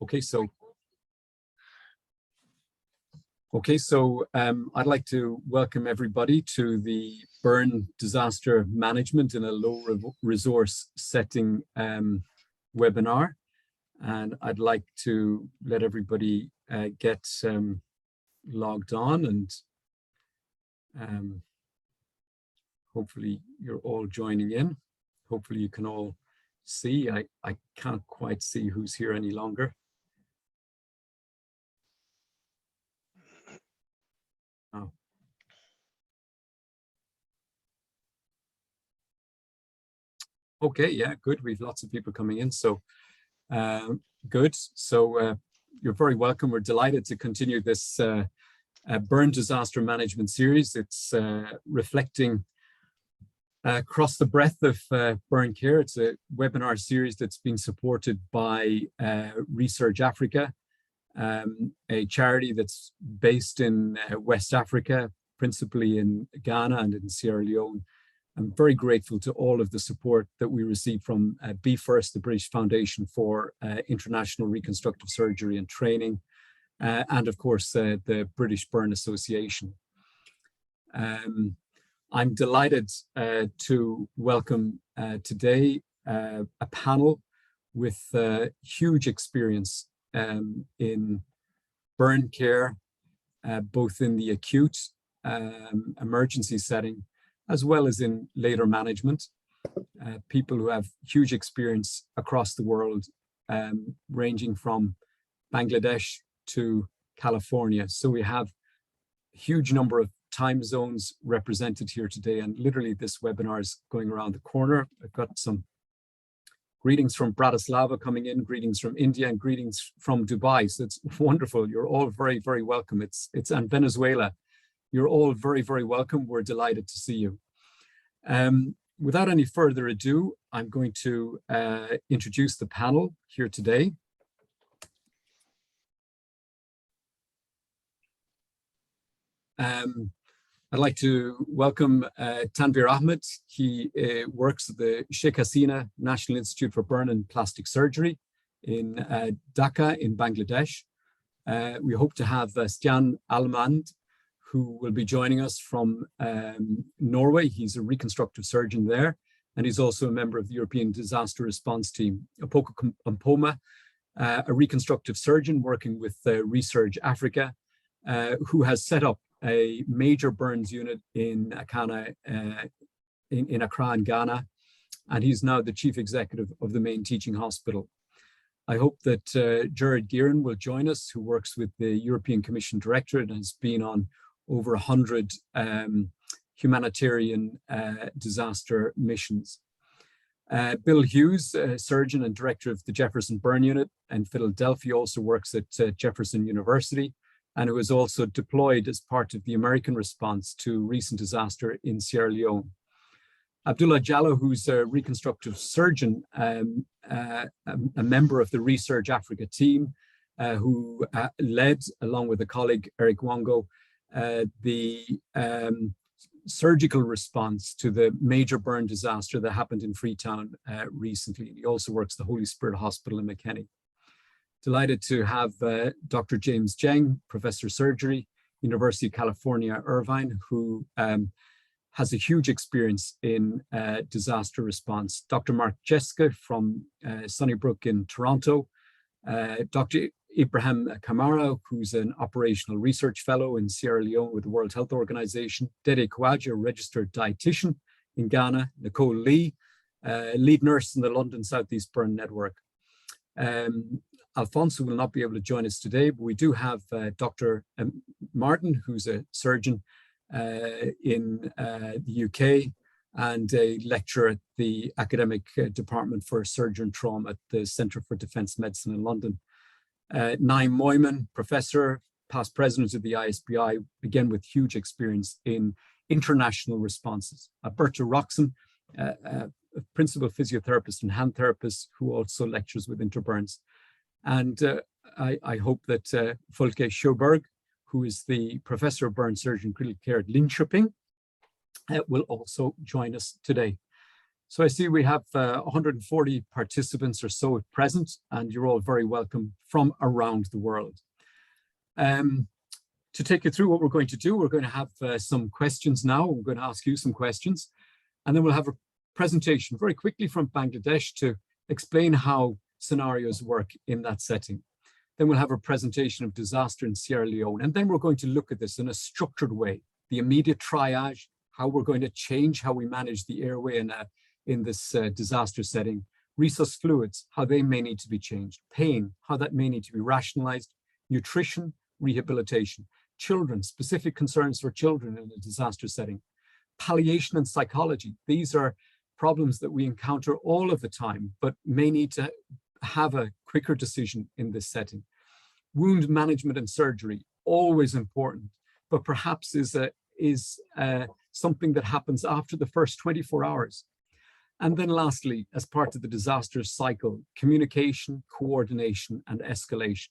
Okay, so I'd like to welcome everybody to the Burn Disaster Management in a Low Resource Setting webinar. And I'd like to let everybody get logged on, and hopefully you're all joining in. Hopefully you can all see. I can't quite see who's here any longer. Oh. Okay, yeah, good. We've lots of people coming in, so good. So you're very welcome. We're delighted to continue this burn disaster management series. It's reflecting across the breadth of burn care. It's a webinar series that's been supported by Research Africa, a charity that's based in West Africa, principally in Ghana and in Sierra Leone. I'm very grateful to all of the support that we receive from BFIRST, the British Foundation for International Reconstructive Surgery and Training, and of course the British Burn Association. I'm delighted to welcome today a panel with huge experience in burn care, both in the acute emergency setting, as well as in later management. People who have huge experience across the world, ranging from Bangladesh to California. So we have a huge number of time zones represented here today, and literally this webinar is going around the corner. I've got some greetings from Bratislava coming in, greetings from India, and greetings from Dubai. So it's wonderful. You're all very, very welcome. It's and Venezuela. You're all very, very welcome. We're delighted to see you. Without any further ado, I'm going to introduce the panel here today. I'd like to welcome Tanvir Ahmed. He works at the Sheikh Hasina National Institute for Burn and Plastic Surgery in Dhaka in Bangladesh. We hope to have Stian Almand, who will be joining us from Norway. He's a reconstructive surgeon there, and he's also a member of the European Disaster Response Team. Apoko Mpoma, a reconstructive surgeon working with Research Africa, who has set up a major burns unit in Accra in Ghana, and he's now the chief executive of the main teaching hospital. I hope that Jared Gearan will join us, who works with the European Commission Directorate and has been on over 100 humanitarian disaster missions. Bill Hughes, surgeon and director of the Jefferson Burn Unit in Philadelphia, also works at Jefferson University, and who was also deployed as part of the American response to recent disaster in Sierra Leone. Abdullah Jallo, who's a reconstructive surgeon, a member of the Research Africa team, who led, along with a colleague, Eric Wango, the surgical response to the major burn disaster that happened in Freetown recently. He also works at the Holy Spirit Hospital in McKinney. Delighted to have Dr. James Jeng, Professor of Surgery, University of California, Irvine, who has a huge experience in disaster response. Dr. Mark Jeska from Sunnybrook in Toronto. Dr. Ibrahim Kamara, who's an operational research fellow in Sierra Leone with the World Health Organization. Dede Kwaja, a registered dietitian in Ghana. Nicole Lee, lead nurse in the London Southeast Burn Network. Alfonso will not be able to join us today, but we do have Dr. Martin, who's a surgeon in the UK and a lecturer at the Academic Department for Surgery and Trauma at the Centre for Defence Medicine in London. Naim Moyman, professor, past president of the ISBI, again with huge experience in international responses. Berta Roxon, a principal physiotherapist and hand therapist who also lectures with Interburns. And I hope that Folke Sjoberg, who is the professor of burn surgery and critical care at Linköping, will also join us today. So I see we have 140 participants or so present, and you're all very welcome from around the world. To take you through what we're going to do, we're going to have some questions now. We're going to ask you some questions, and then we'll have a presentation very quickly from Bangladesh to explain how scenarios work in that setting. Then we'll have a presentation of disaster in Sierra Leone, and then we're going to look at this in a structured way, the immediate triage, how we're going to change how we manage the airway in this disaster setting, resus fluids, how they may need to be changed, pain, how that may need to be rationalized, nutrition, rehabilitation, children, specific concerns for children in a disaster setting, palliation and psychology. These are problems that we encounter all of the time, but may need to have a quicker decision in this setting. Wound management and surgery, always important, but perhaps is something that happens after the first 24 hours. And then lastly, as part of the disaster cycle, communication, coordination, and escalation.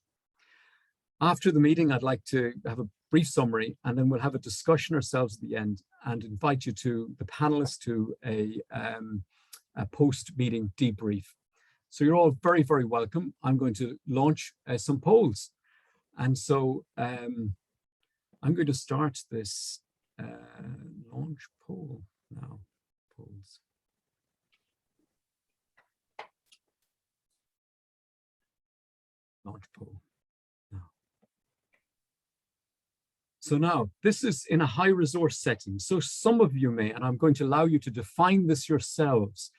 After the meeting, I'd like to have a brief summary, and then we'll have a discussion ourselves at the end and invite you to the panelists to a post-meeting debrief. So you're all very, very welcome. I'm going to launch some polls. And so I'm going to start this launch poll now. Polls. Launch poll. So now this is in a high resource setting. So some of you may, and I'm going to allow you to define this yourselves.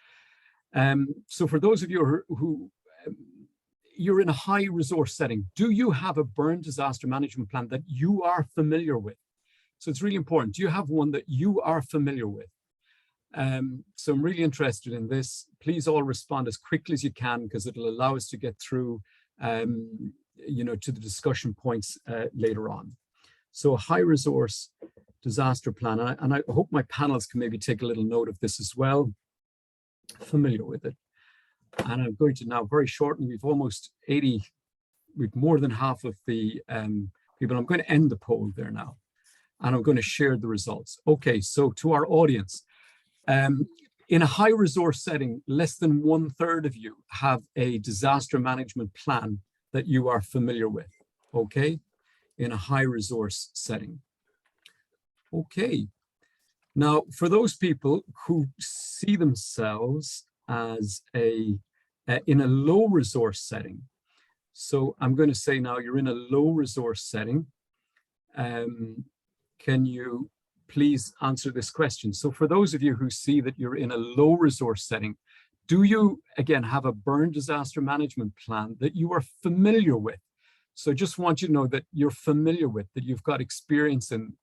So for those of you who you're in a high resource setting, do you have a burn disaster management plan that you are familiar with? So it's really important. Do you have one that you are familiar with? So I'm really interested in this. Please all respond as quickly as you can, because it'll allow us to get through, to the discussion points later on. So a high resource disaster plan, and I hope my panelists can maybe take a little note of this as well. Familiar with it. And I'm going to now very shortly, we've more than half of the people. I'm going to end the poll there now, and I'm going to share the results. Okay, so to our audience, in a high resource setting, less than 1/3 of you have a disaster management plan that you are familiar with, okay? In a high resource setting. Okay, now for those people who see themselves as in a low resource setting, so I'm going to say now you're in a low resource setting. Can you please answer this question? So for those of you who see that you're in a low resource setting, do you again have a burn disaster management plan that you are familiar with? So I just want you to know that you're familiar with, that you've got experience in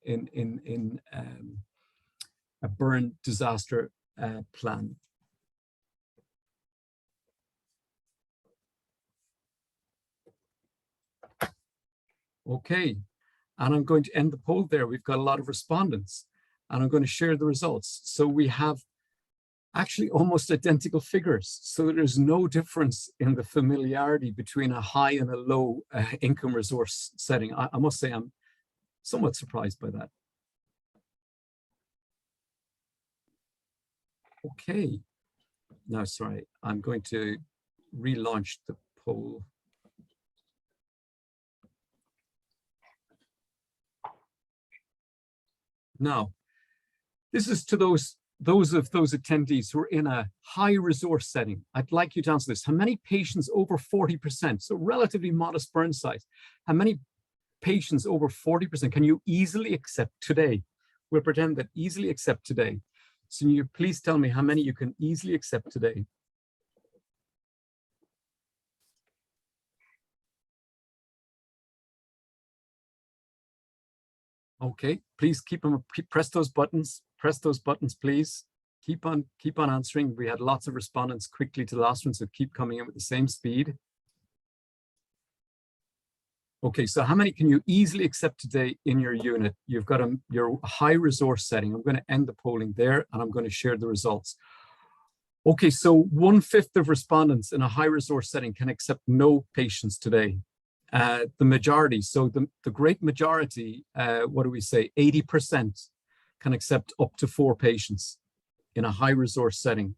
a burn disaster plan. Okay, and I'm going to end the poll there. We've got a lot of respondents, and I'm going to share the results. So we have actually almost identical figures. So there's no difference in the familiarity between a high and a low income resource setting. I must say I'm somewhat surprised by that. Okay. No, sorry, I'm going to relaunch the poll. Now, this is to those attendees who are in a high resource setting. I'd like you to answer this. How many patients over 40%, so relatively modest burn size, how many patients over 40% can you easily accept today? We'll pretend that easily accept today. So can you please tell me how many you can easily accept today? Okay, please press those buttons, please. Keep on answering. We had lots of respondents quickly to the last one, so keep coming in with the same speed. Okay, so how many can you easily accept today in your unit? You've got your high resource setting. I'm going to end the polling there, and I'm going to share the results. Okay, so 1/5 of respondents in a high resource setting can accept no patients today. The majority, so the great majority, what do we say, 80% can accept up to 4 patients in a high resource setting.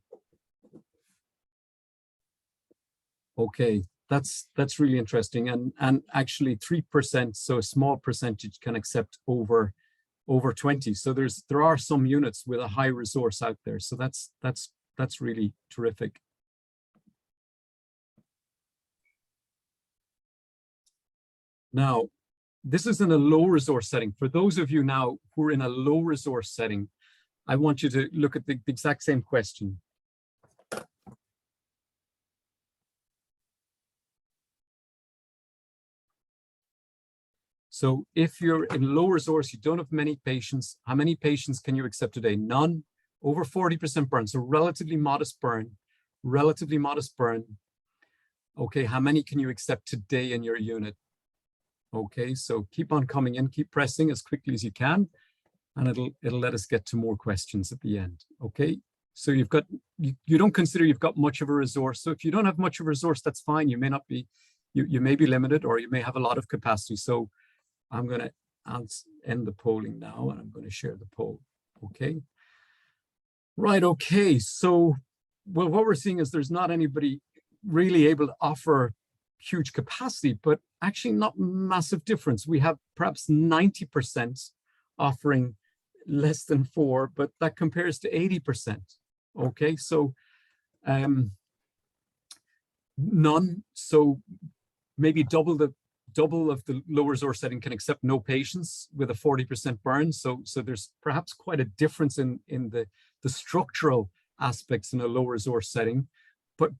Okay, that's really interesting. And actually 3%, so a small percentage can accept over 20. So there are some units with a high resource out there. So that's really terrific. Now, this is in a low resource setting. For those of you now who are in a low resource setting, I want you to look at the exact same question. So if you're in low resource, you don't have many patients, how many patients can you accept today? None, over 40% burn. So relatively modest burn, relatively modest burn. Okay, how many can you accept today in your unit? Okay, so keep on coming in, keep pressing as quickly as you can, and it'll let us get to more questions at the end. Okay, so you've got, you don't consider you've got much of a resource. So if you don't have much of a resource, that's fine. You may not be, you may be limited, or you may have a lot of capacity. So I'm going to end the polling now, and I'm going to share the poll. Okay. Right. Okay. So, well, what we're seeing is there's not anybody really able to offer huge capacity, but actually not massive difference. We have perhaps 90% offering less than 4, but that compares to 80%. Okay. So, none. So maybe double of the low resource setting can accept no patients with a 40% burn. So there's perhaps quite a difference in the structural aspects in a low resource setting, but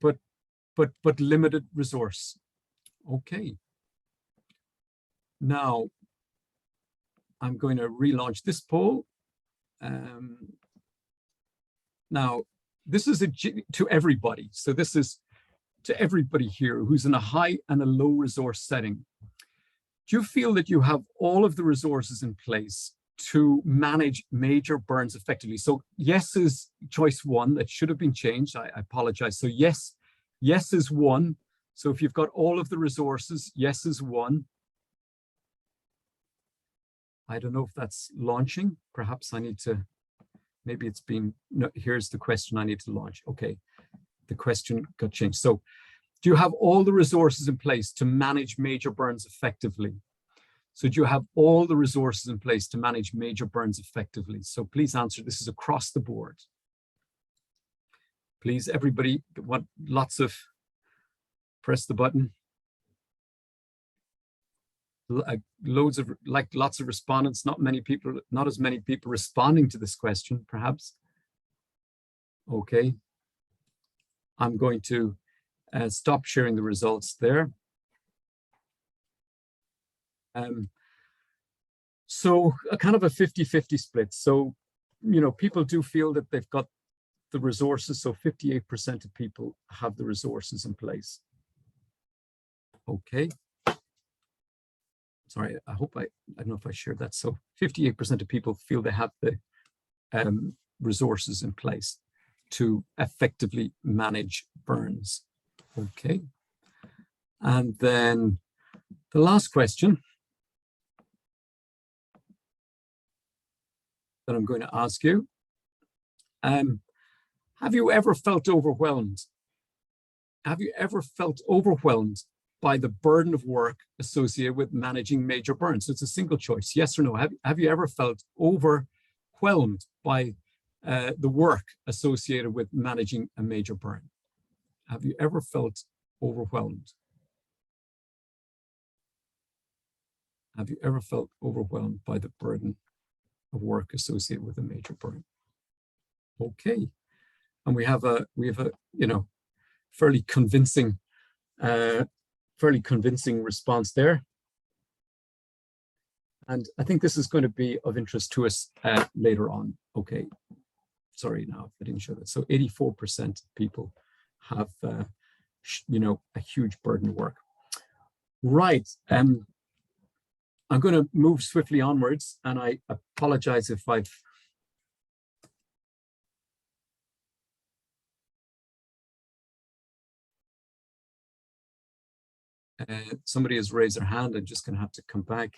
limited resource. Okay. Now I'm going to relaunch this poll. Now this is to everybody. So this is to everybody here who's in a high and a low resource setting. Do you feel that you have all of the resources in place to manage major burns effectively? So yes is choice 1. That should have been changed. I apologize. So yes is 1. So if you've got all of the resources, yes is 1. I don't know if that's launching. Perhaps I need to, maybe it's been, no, here's the question I need to launch. Okay, the question got changed. So do you have all the resources in place to manage major burns effectively? So do you have all the resources in place to manage major burns effectively? So please answer. This is across the board. Please, everybody, want lots of, press the button. Lots of respondents, not as many people responding to this question, perhaps. Okay. I'm going to stop sharing the results there. So a kind of a 50-50 split. So, people do feel that they've got the resources. So 58% of people have the resources in place. Okay. Sorry, I hope I don't know if I shared that. So 58% of people feel they have the resources in place to effectively manage burns. Okay. And then the last question that I'm going to ask you, have you ever felt overwhelmed? Have you ever felt overwhelmed by the burden of work associated with managing major burns? So it's a single choice, yes or no. Have you ever felt overwhelmed by the work associated with managing a major burn? Have you ever felt overwhelmed? Have you ever felt overwhelmed by the burden of work associated with a major burn? Okay, and we have a fairly convincing response there. And I think this is going to be of interest to us later on. Okay, sorry, now I didn't show that. So 84% of people have, a huge burden of work. Right. I'm going to move swiftly onwards, and I apologize if I've somebody has raised their hand. I'm just going to have to come back.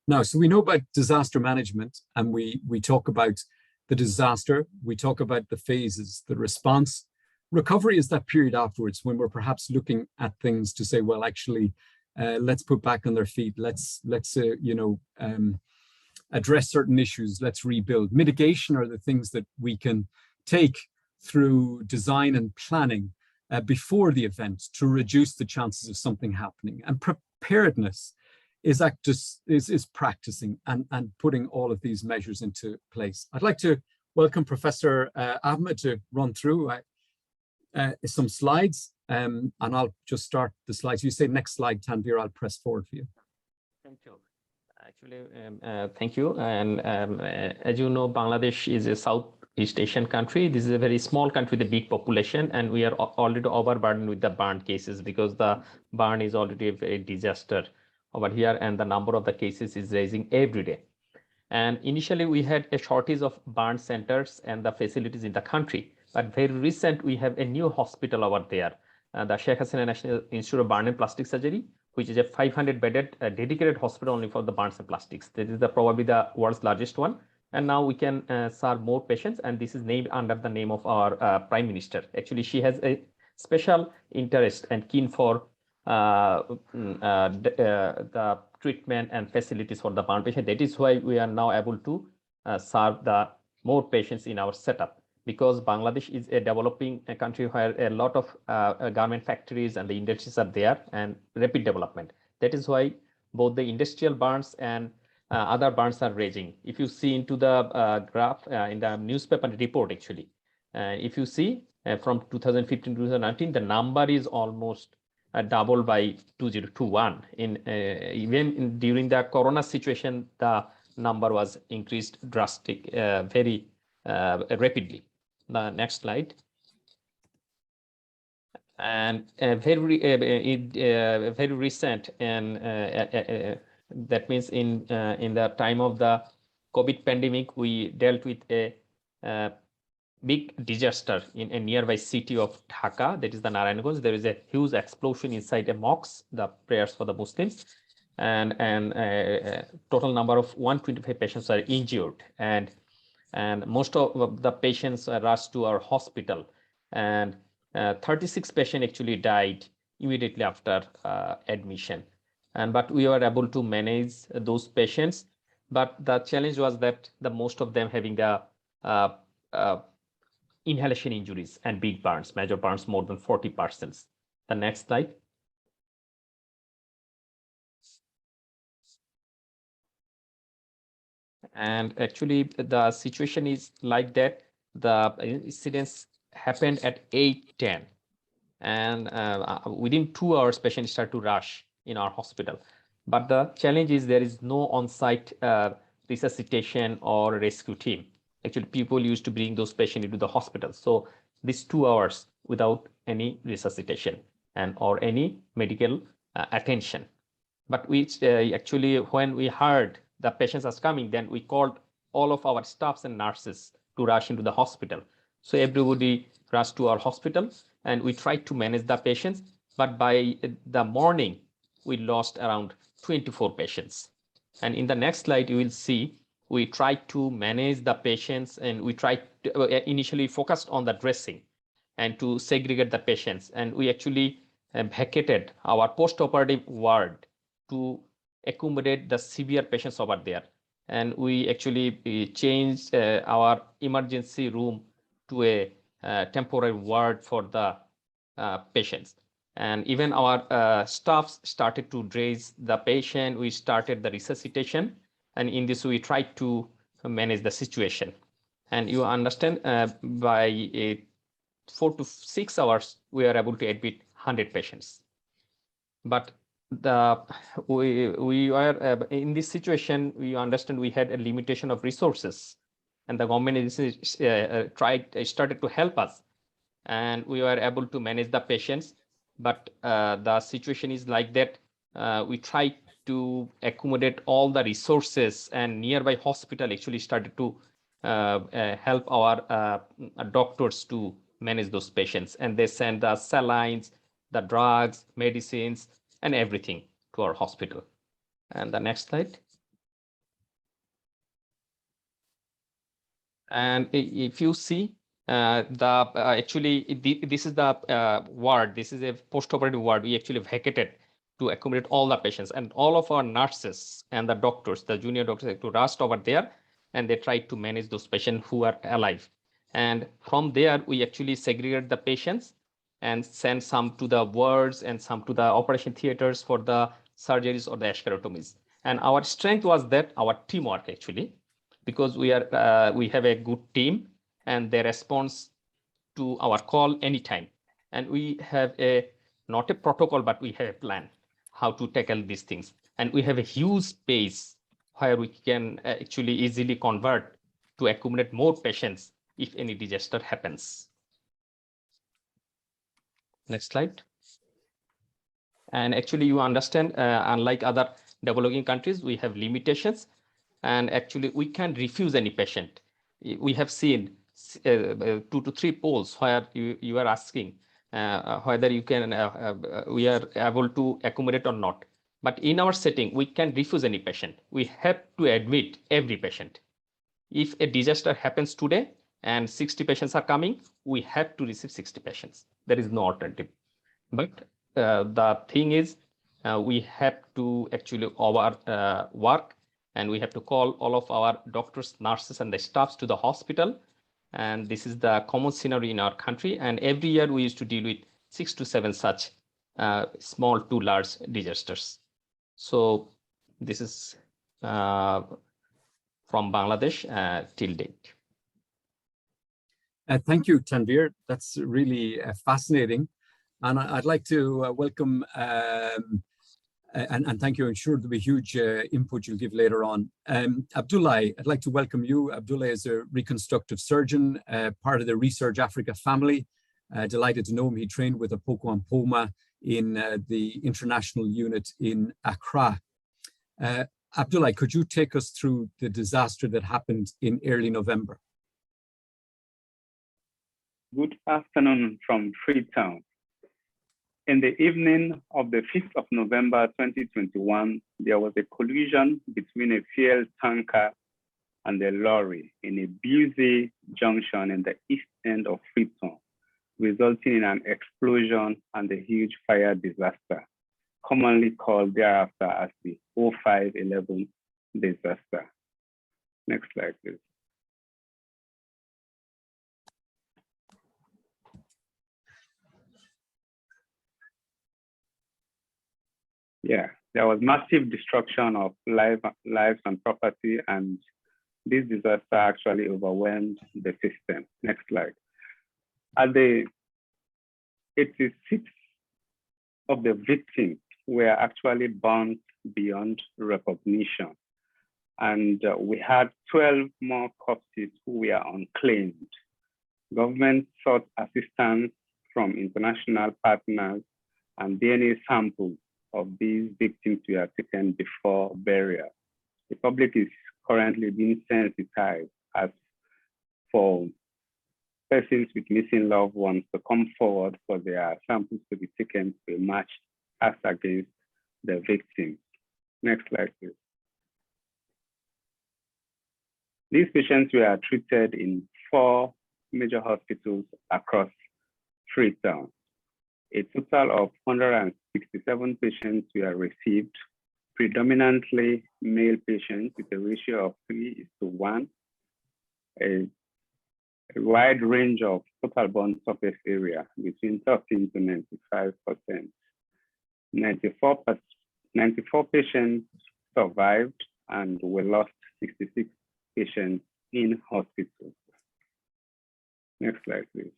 Now, so we know about disaster management, and we talk about the disaster. We talk about the phases, the response, Recovery is that period afterwards when we're perhaps looking at things to say, well, actually, let's put back on their feet. Let's address certain issues. Let's rebuild. Mitigation are the things that we can take through design and planning before the event to reduce the chances of something happening. And preparedness is practicing and putting all of these measures into place. I'd like to welcome Professor Ahmed to run through some slides, and I'll just start the slides. You say next slide, Tanvir, I'll press forward for you. Thank you. Actually, thank you. And as you know, Bangladesh is a Southeast Asian country. This is a very small country with a big population, and we are already overburdened with the burn cases because the burn is already a very disaster over here, and the number of the cases is rising every day. And initially, we had a shortage of burn centers and the facilities in the country. But very recent, we have a new hospital over there, the Sheikh Hasina National Institute of Burn and Plastic Surgery, which is a 500-bedded dedicated hospital only for the burns and plastics. This is probably the world's largest one. And now we can serve more patients. And this is named under the name of our Prime Minister. Actually, she has a special interest and keen for the treatment and facilities for the burn patient. That is why we are now able to serve the more patients in our setup, because Bangladesh is a developing country where a lot of garment factories and the industries are there and rapid development. That is why both the industrial burns and other burns are raging. If you see into the graph in the newspaper report, actually, if you see from 2015 to 2019, the number is almost double by 2021. Even during the Corona situation, the number was increased very rapidly. The next slide. And very recent, and that means in the time of the COVID pandemic, we dealt with a big disaster in a nearby city of Dhaka, that is the Narayanganj. There is a huge explosion inside a mosque, the prayers for the Muslims, and total number of 125 patients are injured, and most of the patients are rushed to our hospital, and 36 patients actually died immediately after admission. But we were able to manage those patients. But the challenge was that the most of them having the inhalation injuries and big burns, major burns, more than 40%. The next slide. And actually, the situation is like that. The incidents happened at 8:10, and within 2 hours, patients start to rush in our hospital. But the challenge is there is no on-site resuscitation or rescue team. Actually, people used to bring those patients into the hospital. So these 2 hours without any resuscitation or any medical attention. But which actually, when we heard the patients are coming, then we called all of our staffs and nurses to rush into the hospital. So everybody rushed to our hospital, and we tried to manage the patients. But by the morning, we lost around 24 patients. And in the next slide, you will see we tried to manage the patients, and we tried to initially focused on the dressing and to segregate the patients. And we actually vacated our post-operative ward to accommodate the severe patients over there. And we actually changed our emergency room to a temporary ward for the patients. And even our staff started to dress the patient. We started the resuscitation. And in this, we tried to manage the situation. And you understand, by 4 to 6 hours, we are able to admit 100 patients. But we were in this situation, we understand we had a limitation of resources, and the government started to help us, and we were able to manage the patients. But the situation is like that. We tried to accommodate all the resources, and nearby hospital actually started to help our doctors to manage those patients, and they sent the salines, the drugs, medicines, and everything to our hospital. And the next slide. And if you see, This is the ward. This is a post-operative ward. We actually vacated to accommodate all the patients, and all of our nurses and the doctors, the junior doctors, to rushed over there, and they tried to manage those patients who are alive. And from there, we actually segregate the patients and send some to the wards and some to the operation theaters for the surgeries or the ascarotomies. And our strength was that our teamwork actually, because we have a good team and they respond to our call anytime. And we have not a protocol, but we have a plan how to tackle these things. And we have a huge space where we can actually easily convert to accommodate more patients if any disaster happens. Next slide. And actually, you understand, unlike other developing countries, we have limitations. And actually, we can't refuse any patient. We have seen 2 to 3 polls where you are asking whether you can we are able to accommodate or not. But in our setting, we can't refuse any patient. We have to admit every patient. If a disaster happens today and 60 patients are coming, we have to receive 60 patients. There is no alternative. But the thing is, we have to actually work, and we have to call all of our doctors, nurses, and the staffs to the hospital. And this is the common scenario in our country. And every year we used to deal with 6 to 7 such small to large disasters. So this is from Bangladesh till date. Thank you, Tanvir. That's really fascinating. And I'd like to welcome and thank you. I'm sure there'll be huge input you'll give later on. Abdullah, I'd like to welcome you. Abdullah is a reconstructive surgeon, part of the Research Africa family. Delighted to know him. He trained with Apoko and Poma in the international unit in Accra. Abdullah, could you take us through the disaster that happened in early November? Good afternoon from Freetown. In the evening of the 5th of November 2021, there was a collision between a fuel tanker and a lorry in a busy junction in the east end of Freetown, resulting in an explosion and a huge fire disaster, commonly called thereafter as the 0511 disaster. Next slide, please. Yeah, there was massive destruction of lives and property, and this disaster actually overwhelmed the system. Next slide. At the 86 of the victims were actually burned beyond recognition. And we had 12 more corpses who were unclaimed. Government sought assistance from international partners, and DNA samples of these victims were taken before burial. The public is currently being sensitized as for persons with missing loved ones to come forward for their samples to be taken to be matched as against the victims. Next slide, please. These patients were treated in 4 major hospitals across Freetown. A total of 167 patients were received, predominantly male patients with a ratio of 3:1, a wide range of total bone surface area between 13 to 95%. 94 patients survived, and we lost 66 patients in hospitals. Next slide, please.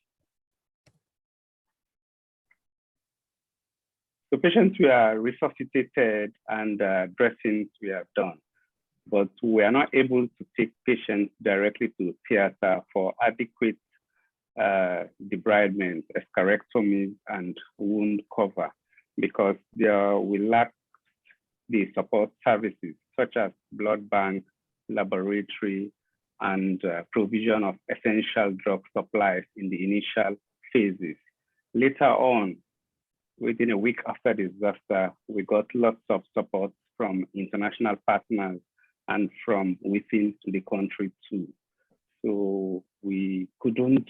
So patients were resuscitated and dressings were done, but we are not able to take patients directly to theater for adequate debridement, hysterectomy, and wound cover, because we lack the support services such as blood bank, laboratory, and provision of essential drug supplies in the initial phases. Later on, within a week after the disaster, we got lots of support from international partners and from within the country too. So we couldn't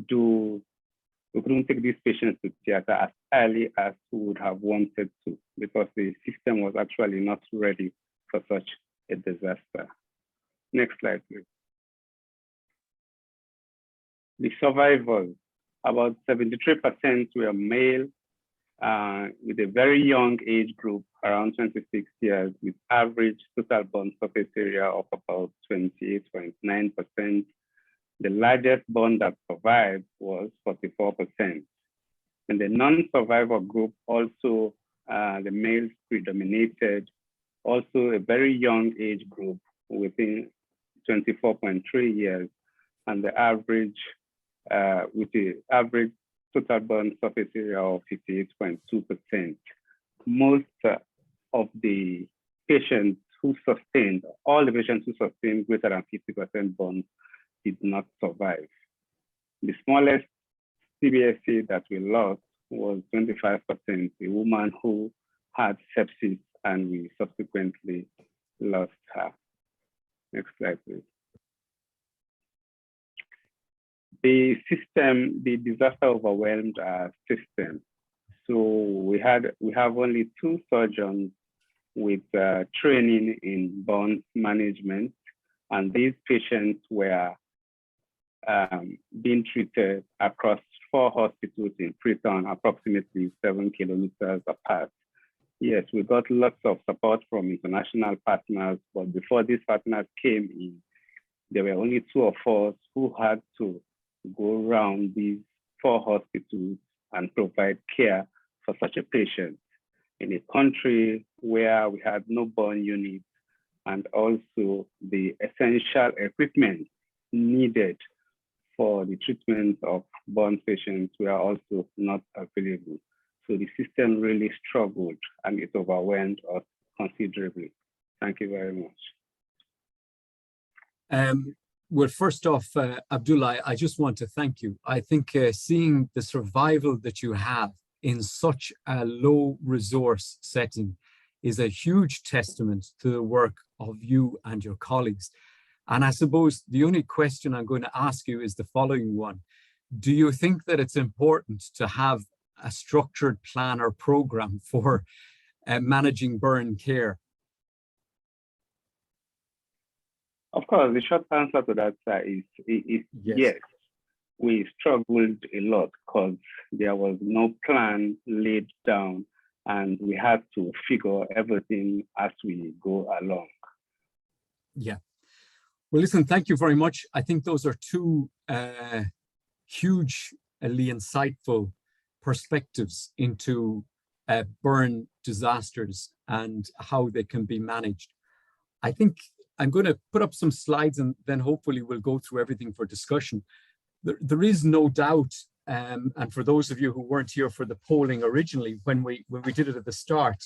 we couldn't take these patients to theater as early as we would have wanted to, because the system was actually not ready for such a disaster. Next slide, please. The survivors, about 73% were male, with a very young age group, around 26 years, with average total burn surface area of about 28.9%. The largest burn that survived was 44%. And the non-survivor group also, the males predominated, also a very young age group within 24.3 years, and the average, with the average total burn surface area of 58.2%. Most of the patients who sustained, all the patients who sustained greater than 50% burns did not survive. The smallest CBSA that we lost was 25%, a woman who had sepsis, and we subsequently lost her. Next slide, please. The system, the disaster overwhelmed our system. So we have only 2 surgeons with training in burn management, and these patients were being treated across 4 hospitals in Freetown, approximately 7 kilometers apart. Yes, we got lots of support from international partners, but before these partners came in, there were only 2 of us who had to go around these 4 hospitals and provide care for such a patient in a country where we had no burn units, and also the essential equipment needed for the treatment of burn patients were also not available. So the system really struggled, and it overwhelmed us considerably. Thank you very much. Well, first off, Abdullah, I just want to thank you. I think seeing the survival that you have in such a low resource setting is a huge testament to the work of you and your colleagues. And I suppose the only question I'm going to ask you is the following one. Do you think that it's important to have a structured plan or program for managing burn care? Of course, the short answer to that is yes. We struggled a lot because there was no plan laid down, and we had to figure everything as we go along. Yeah. Well, listen, thank you very much. I think those are 2 hugely insightful perspectives into burn disasters and how they can be managed. I think I'm going to put up some slides, and then hopefully we'll go through everything for discussion. There is no doubt, and for those of you who weren't here for the polling originally, when we did it at the start,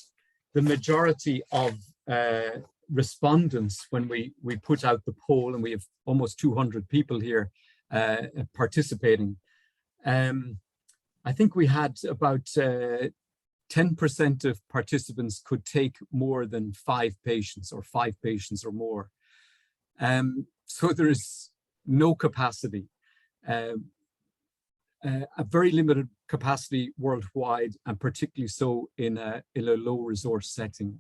the majority of respondents, when we put out the poll, and we have almost 200 people here participating, I think we had about 10% of participants could take more than 5 patients or 5 patients or more. So there is no capacity, a very limited capacity worldwide, and particularly so in a low resource setting.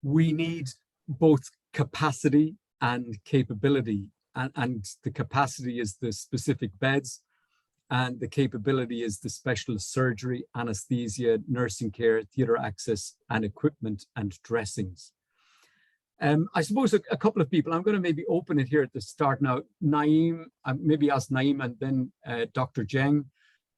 We need both capacity and capability, and the capacity is the specific beds, and the capability is the specialist surgery, anesthesia, nursing care, theatre access, and equipment and dressings. I suppose a couple of people, I'm going to maybe open it here at the start now. Naeem, maybe ask Naeem and then Dr. Jeng.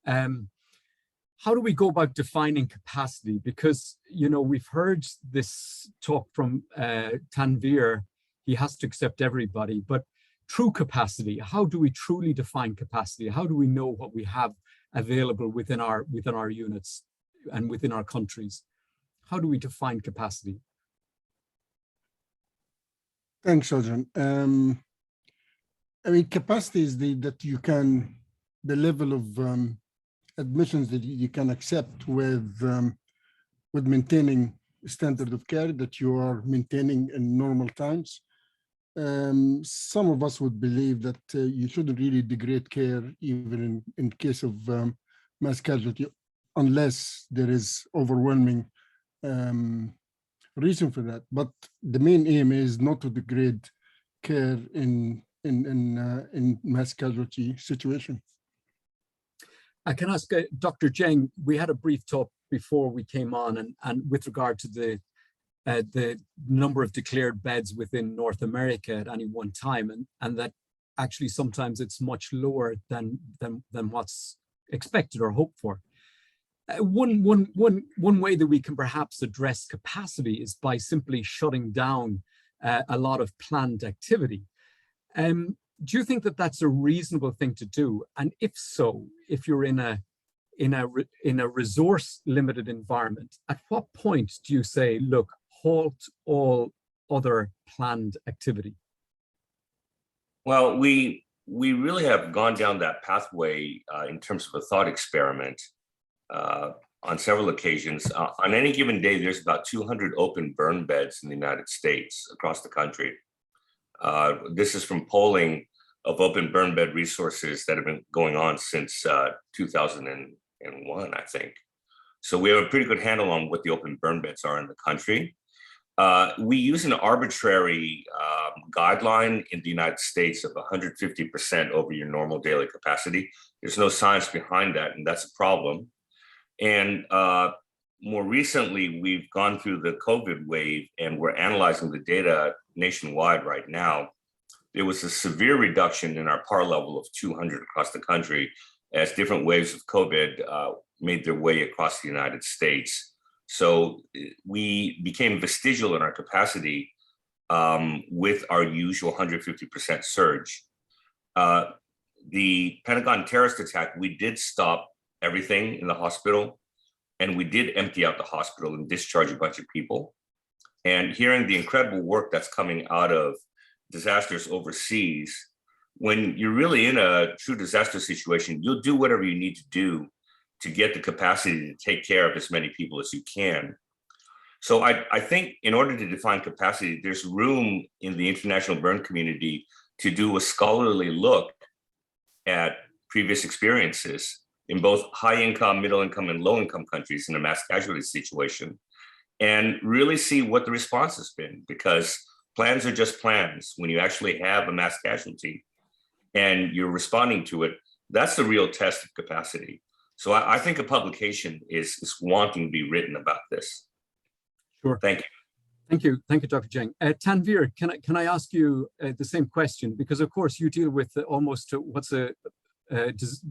How do we go about defining capacity? Because, you know, we've heard this talk from Tanvir, he has to accept everybody, but true capacity, how do we truly define capacity? How do we know what we have available within our units and within our countries? How do we define capacity? Thanks, Shahjan. I mean, capacity is the level of admissions that you can accept with maintaining standard of care that you are maintaining in normal times. some of us would believe that you shouldn't really degrade care even in case of mass casualty unless there is overwhelming reason for that. But the main aim is not to degrade care in mass casualty situation. I can ask Dr. Jeng, we had a brief talk before we came on and with regard to the number of declared beds within North America at any one time, and that actually sometimes it's much lower than what's expected or hoped for. One way that we can perhaps address capacity is by simply shutting down a lot of planned activity. Do you think that that's a reasonable thing to do? And if so, if you're in a resource limited environment, at what point do you say, look, halt all other planned activity? Well, we really have gone down that pathway in terms of a thought experiment on several occasions. On any given day, there's about 200 open burn beds in the United States across the country. This is from polling of open burn bed resources that have been going on since 2001, I think. So we have a pretty good handle on what the open burn beds are in the country. We use an arbitrary guideline in the United States of 150% over your normal daily capacity. There's no science behind that, and that's a problem. And more recently, we've gone through the COVID wave, and we're analyzing the data nationwide right now. There was a severe reduction in our PAR level of 200 across the country as different waves of COVID made their way across the United States. So we became vestigial in our capacity with our usual 150% surge. The Pentagon terrorist attack, we did stop everything in the hospital, and we did empty out the hospital and discharge a bunch of people. And hearing the incredible work that's coming out of disasters overseas, when you're really in a true disaster situation, you'll do whatever you need to do to get the capacity to take care of as many people as you can. So I think in order to define capacity, there's room in the international burn community to do a scholarly look at previous experiences in both high income, middle income, and low income countries in a mass casualty situation, and really see what the response has been, because plans are just plans. When you actually have a mass casualty and you're responding to it, that's the real test of capacity. So I think a publication is wanting to be written about this. Sure. Thank you. Thank you. Thank you, Dr. Jeng. Tanvir, can I ask you the same question? Because of course you deal with almost what's a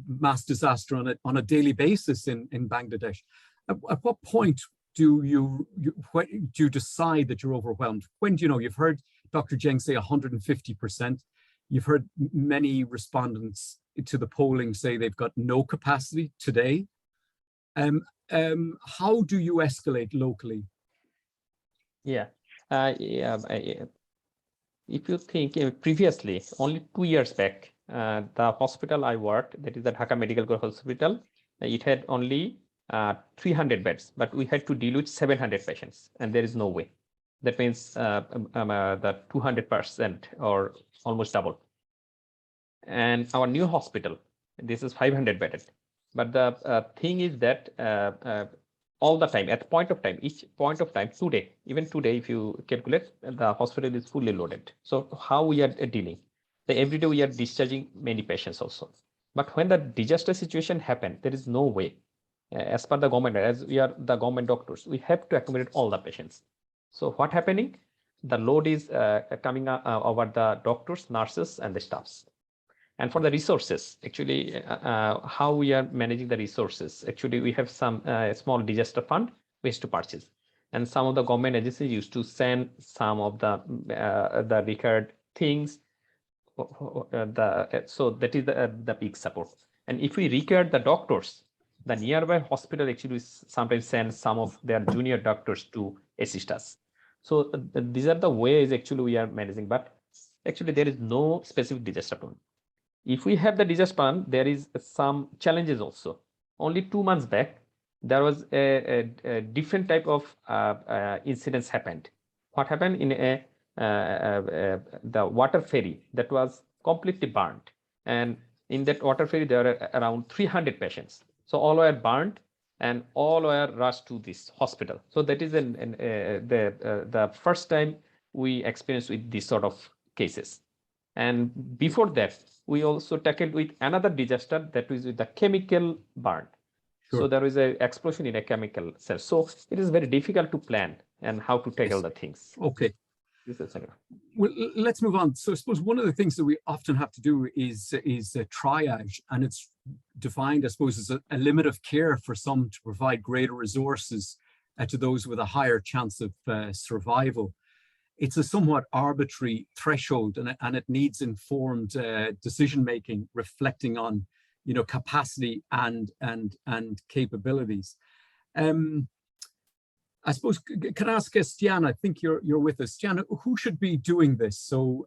mass disaster on a daily basis in Bangladesh. At what point do you decide that you're overwhelmed? When do you know? You've heard Dr. Jeng say 150%. You've heard many respondents to the polling say they've got no capacity today. How do you escalate locally? Yeah. If you think previously, only 2 years back, the hospital I worked, that is the Dhaka Medical College Hospital, it had only 300 beds, but we had to deal with 700 patients, and there is no way. That means the 200% or almost double. And our new hospital, this is 500 bedded. But the thing is that all the time, at point of time, each point of time, today, even today, if you calculate, the hospital is fully loaded. So how we are dealing? Every day we are discharging many patients also. But when the disaster situation happened, there is no way. As per the government, as we are the government doctors, we have to accommodate all the patients. So what happening? The load is coming over the doctors, nurses, and the staffs. And for the resources, actually, how we are managing the resources, actually, we have some small disaster fund we used to purchase. And some of the government agencies used to send some of the required things. So that is the big support. And if we require the doctors, the nearby hospital actually sometimes send some of their junior doctors to assist us. So these are the ways actually we are managing, but actually there is no specific disaster plan. If we have the disaster plan, there is some challenges also. Only 2 months back, there was a different type of incidents happened. What happened in the water ferry that was completely burnt. And in that water ferry, there were around 300 patients. So all were burnt and all were rushed to this hospital. So that is the first time we experienced with this sort of cases. And before that, we also tackled with another disaster that was with the chemical burn. Sure. So there is an explosion in a chemical cell. So it is very difficult to plan and how to tackle the things. Okay. Well, let's move on. So I suppose one of the things that we often have to do is triage, and it's defined, I suppose, as a limit of care for some to provide greater resources to those with a higher chance of survival. It's a somewhat arbitrary threshold, and it needs informed decision-making, reflecting on, capacity and capabilities. I suppose, can I ask Stian, I think you're with us. Stian, who should be doing this? So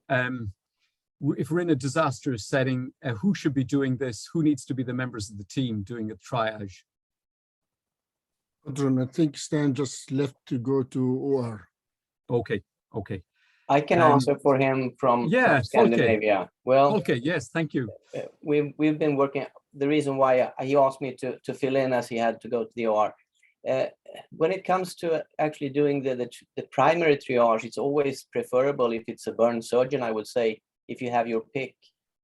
if we're in a disaster setting, who should be doing this? Who needs to be the members of the team doing a triage? I think Stan just left to go to OR. Okay. I can answer for him from Scandinavia. Okay. Well, okay, yes, thank you. We've been working. The reason why he asked me to fill in as he had to go to the OR. When it comes to actually doing the primary triage, it's always preferable if it's a burn surgeon, I would say, if you have your pick,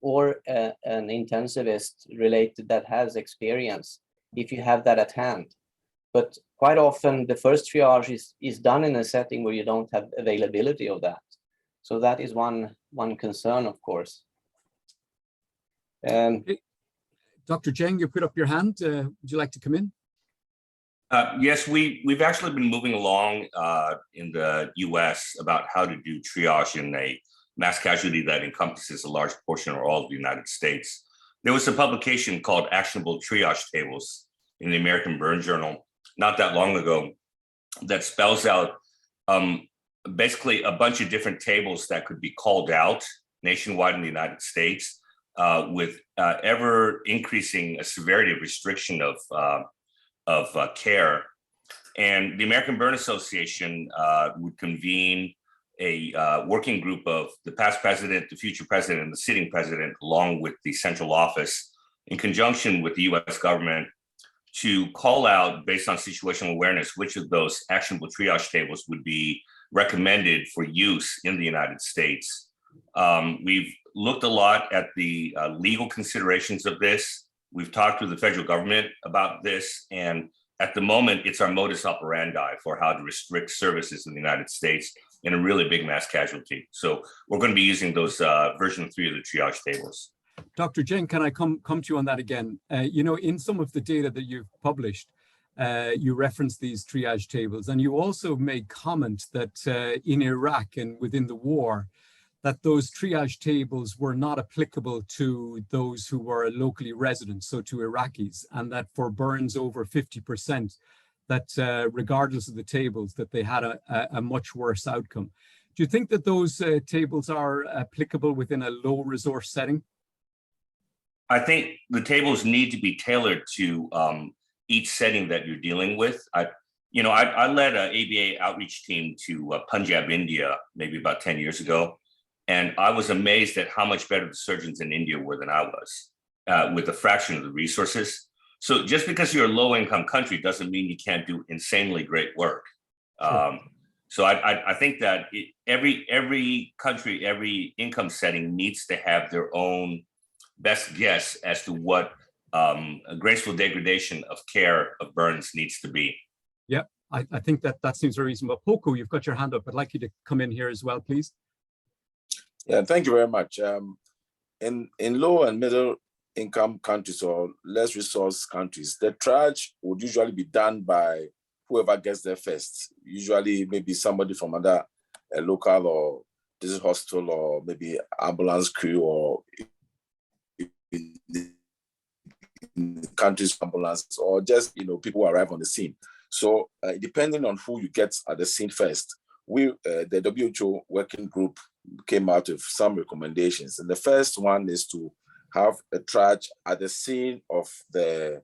or an intensivist related that has experience, if you have that at hand. But quite often the first triage is done in a setting where you don't have availability of that. So that is one concern, of course. Dr. Jeng, you put up your hand. Would you like to come in? Yes, we've actually been moving along in the US about how to do triage in a mass casualty that encompasses a large portion or all of the United States. There was a publication called Actionable Triage Tables in the American Burn Journal not that long ago that spells out basically a bunch of different tables that could be called out nationwide in the United States with ever increasing severity of restriction of care. And the American Burn Association would convene a working group of the past president, the future president, and the sitting president, along with the central office, in conjunction with the US government, to call out, based on situational awareness, which of those actionable triage tables would be recommended for use in the United States. We've looked a lot at the legal considerations of this. We've talked to the federal government about this, and at the moment, it's our modus operandi for how to restrict services in the United States in a really big mass casualty. So we're going to be using those version 3 of the triage tables. Dr. Jeng, can I come to you on that again? In some of the data that you've published, you reference these triage tables, and you also made comment that in Iraq and within the war, that those triage tables were not applicable to those who were locally resident, so to Iraqis, and that for burns over 50%, that regardless of the tables, that they had a much worse outcome. Do you think that those tables are applicable within a low resource setting? I think the tables need to be tailored to each setting that you're dealing with. I led an ABA outreach team to Punjab, India, maybe about 10 years ago. And I was amazed at how much better the surgeons in India were than I was with a fraction of the resources. So just because you're a low-income country doesn't mean you can't do insanely great work. Sure. So I think that every country, every income setting needs to have their own best guess as to what a graceful degradation of care of burns needs to be. Yeah, I think that seems very reasonable. Poco, you've got your hand up. I'd like you to come in here as well, please. Yeah, thank you very much. In low and middle income countries or less resource countries, the triage would usually be done by whoever gets there first. Usually maybe somebody from a local or district hospital, or maybe ambulance crew, or in the country's ambulance, or just people who arrive on the scene. So depending on who you get at the scene first, the WHO working group came out with some recommendations. And the first one is to have a triage at the scene of the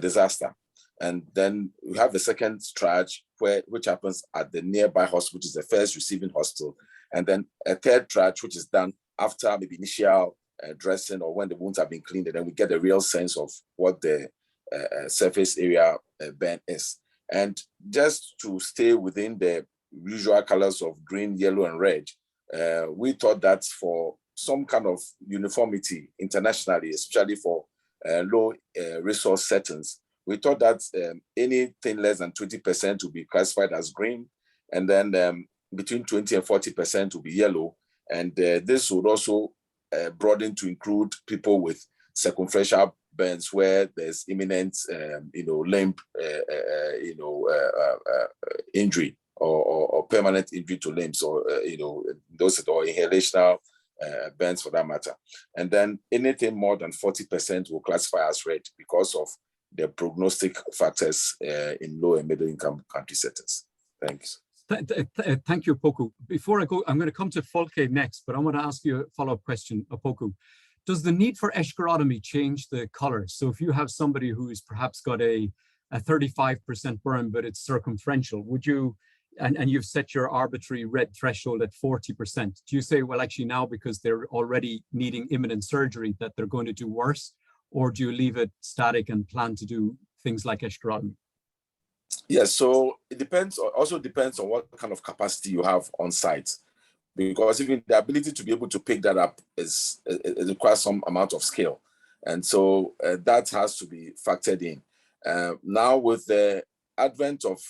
disaster. And then we have the second triage which happens at the nearby hospital, which is the first receiving hospital, and then a third triage, which is done after maybe initial dressing or when the wounds have been cleaned, and then we get a real sense of what the surface area burn is. And just to stay within the usual colors of green, yellow, and red, we thought that for some kind of uniformity internationally, especially for low resource settings, we thought that anything less than 20% would be classified as green, and then between 20 and 40% would be yellow. And this would also broaden to include people with circumferential burns where there's imminent, limb, injury or permanent injury to limbs, or those or inhalational burns for that matter. And then anything more than 40% will classify as red because of the prognostic factors in low and middle income country settings. Thanks. Thank you, Opoku. Before I go, I'm going to come to Folke next, but I want to ask you a follow-up question, Opoku. Does the need for eschorotomy change the color? So if you have somebody who's perhaps got a 35% burn, but it's circumferential, would you, and you've set your arbitrary red threshold at 40%, do you say, well, actually now because they're already needing imminent surgery that they're going to do worse? Or do you leave it static and plan to do things like eschorotomy? Yes, so it depends, also depends on what kind of capacity you have on site. Because even the ability to be able to pick that up it requires some amount of skill. And so that has to be factored in. Now with the advent of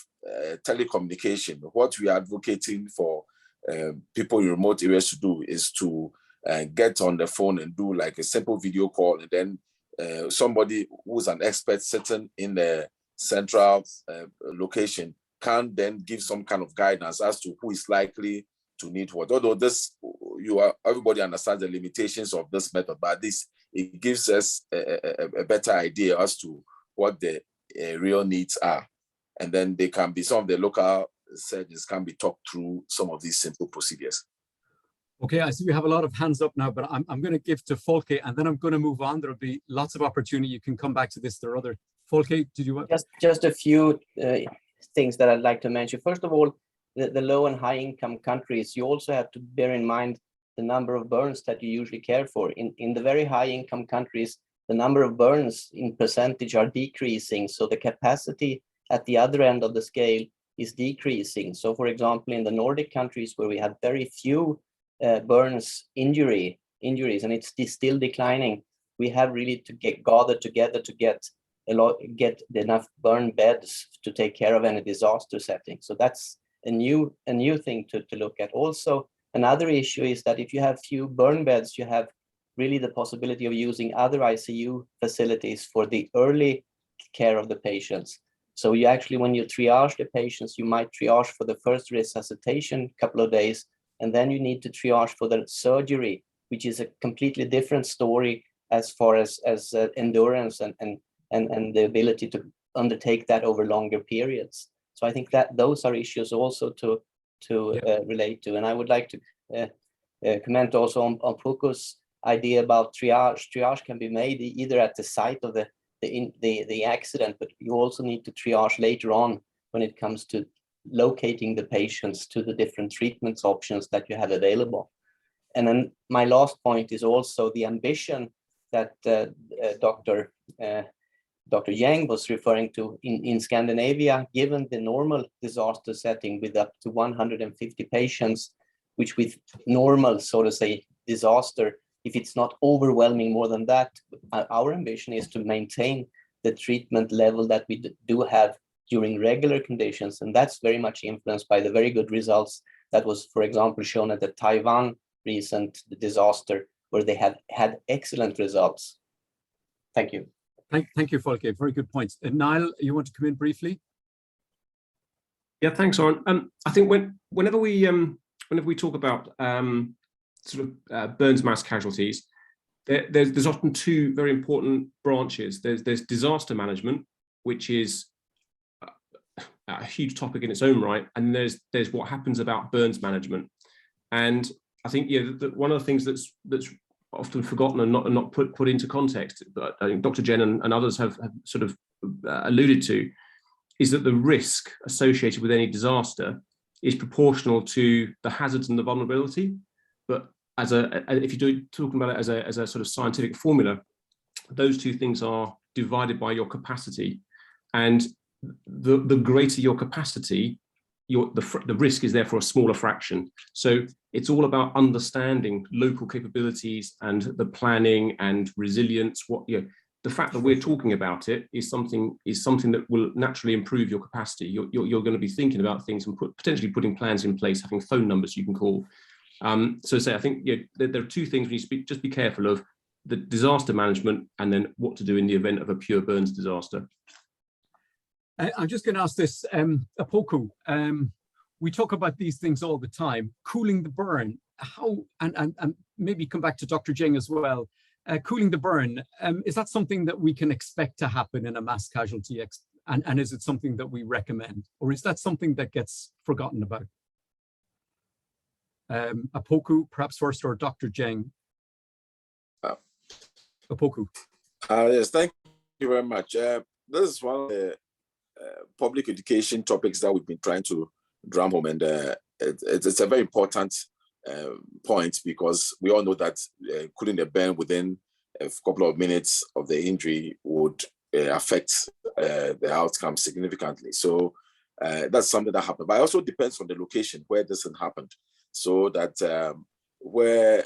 telecommunication, what we are advocating for people in remote areas to do is to get on the phone and do like a simple video call, and then somebody who's an expert sitting in the central location can then give some kind of guidance as to who is likely to need what. Although everybody understands the limitations of this method, but it gives us a better idea as to what the real needs are. And then they can be, some of the local surgeons can be talked through some of these simple procedures. Okay, I see we have a lot of hands up now, but I'm going to give to Folke, and then I'm going to move on. There'll be lots of opportunity. You can come back to this. There are other. Folke, did you want? Just a few things that I'd like to mention. First of all, the low and high income countries, you also have to bear in mind the number of burns that you usually care for. In the very high income countries, the number of burns in percentage are decreasing. So the capacity at the other end of the scale is decreasing. So for example, in the Nordic countries where we have very few burns injuries, and it's still declining, we have really to gather together to get enough burn beds to take care of any disaster setting. So that's a new thing to look at. Also, another issue is that if you have few burn beds, you have really the possibility of using other ICU facilities for the early care of the patients. So you actually, when you triage the patients, you might triage for the first resuscitation couple of days, and then you need to triage for the surgery, which is a completely different story as far as endurance and the ability to undertake that over longer periods. So I think that those are issues also to relate to. And I would like to comment also on Puku's idea about triage. Triage can be made either at the site of the accident, but you also need to triage later on when it comes to locating the patients to the different treatments options that you have available. And then my last point is also the ambition that Dr. Yang was referring to in Scandinavia, given the normal disaster setting with up to 150 patients, which with normal, so to say, disaster, if it's not overwhelming more than that, our ambition is to maintain the treatment level that we do have during regular conditions. And that's very much influenced by the very good results that was, for example, shown at the Taiwan recent disaster, where they have had excellent results. Thank you. Thank you, Folke. Very good points. Niall, you want to come in briefly? Yeah, thanks, Oren. I think whenever we talk about burns mass casualties, there's often two very important branches. There's disaster management, which is a huge topic in its own right, and there's what happens about burns management. And I think one of the things that's often forgotten and not put into context, but I think Dr. Jen and others have sort of alluded to, is that the risk associated with any disaster is proportional to the hazards and the vulnerability. But if you're talking about it as a sort of scientific formula, those two things are divided by your capacity, and the greater your capacity, the risk is therefore a smaller fraction. So it's all about understanding local capabilities and the planning and resilience. The fact that we're talking about it is something that will naturally improve your capacity. You're going to be thinking about things and potentially putting plans in place, having phone numbers you can call. So I think there are two things we need to just be careful of: the disaster management and then what to do in the event of a pure burns disaster. I'm just going to ask this, Apoku. We talk about these things all the time. Cooling the burn, how, and maybe come back to Dr. Jing as well. Cooling the burn, is that something that we can expect to happen in a mass casualty? And is it something that we recommend? Or is that something that gets forgotten about? Apoku, perhaps first, or Dr. Jing? Apoku. Yes, thank you very much. This is one of the public education topics that we've been trying to drum home, and it's a very important point, because we all know that cooling the burn within a couple of minutes of the injury would affect the outcome significantly. So that's something that happened, but it also depends on the location where this had happened. So that where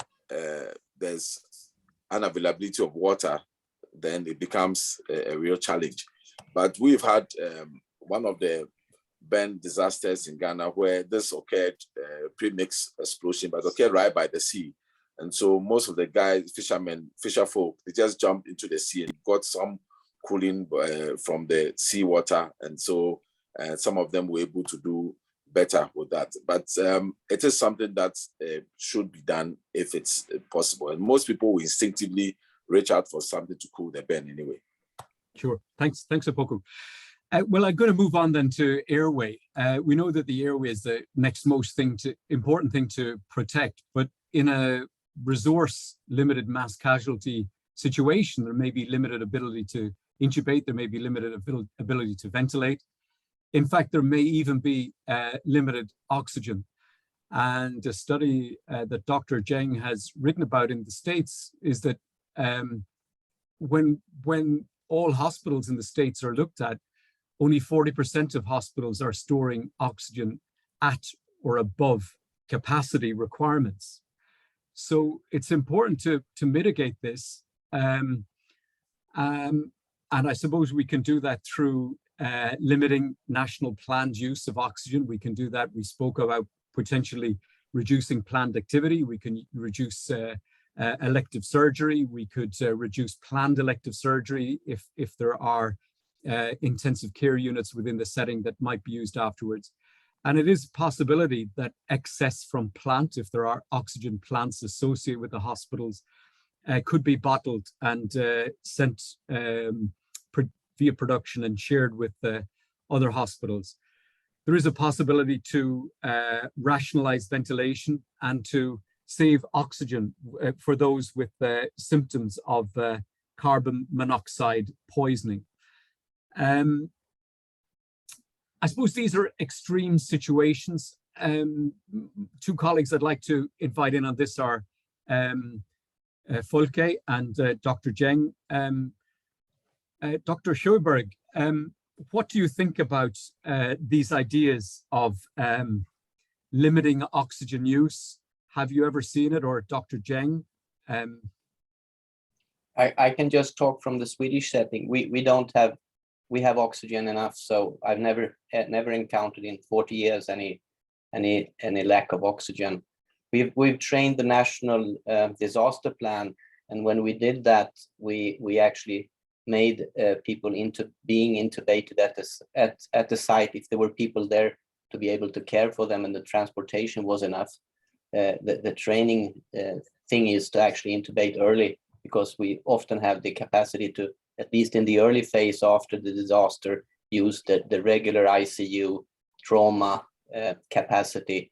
there's unavailability of water, then it becomes a real challenge. But we've had one of the burn disasters in Ghana where this occurred, pre-mix explosion, but occurred right by the sea. And so most of the guys, fisher folk, they just jumped into the sea and got some cooling from the seawater. And so some of them were able to do better with that. But it is something that should be done if it's possible. And most people will instinctively reach out for something to cool the burn anyway. Sure. Thanks, Apoku. Well, I'm going to move on then to airway. We know that the airway is the next most important thing to protect, but in a resource-limited mass casualty situation, there may be limited ability to intubate, there may be limited ability to ventilate. In fact, there may even be limited oxygen. And a study that Dr. Jeng has written about in the States is that when all hospitals in the States are looked at, only 40% of hospitals are storing oxygen at or above capacity requirements. So it's important to mitigate this. And I suppose we can do that through limiting national planned use of oxygen. We can do that. We spoke about potentially reducing planned activity. We can reduce elective surgery. We could reduce planned elective surgery if there are intensive care units within the setting that might be used afterwards. And it is a possibility that excess from plant, if there are oxygen plants associated with the hospitals, could be bottled and sent via production and shared with other hospitals. There is a possibility to rationalize ventilation and to save oxygen for those with symptoms of carbon monoxide poisoning. I suppose these are extreme situations. Two colleagues I'd like to invite in on this are Folke and Dr. Jeng. Dr. Schoberg, what do you think about these ideas of limiting oxygen use? Have you ever seen it, or Dr. Jeng? I can just talk from the Swedish setting. We have oxygen enough, so I've never encountered in 40 years any lack of oxygen. We've trained the national disaster plan, and when we did that, we actually made people being intubated at the site if there were people there to be able to care for them, and the transportation was enough. The training thing is to actually intubate early, because we often have the capacity to, at least in the early phase after the disaster, use the regular ICU trauma capacity,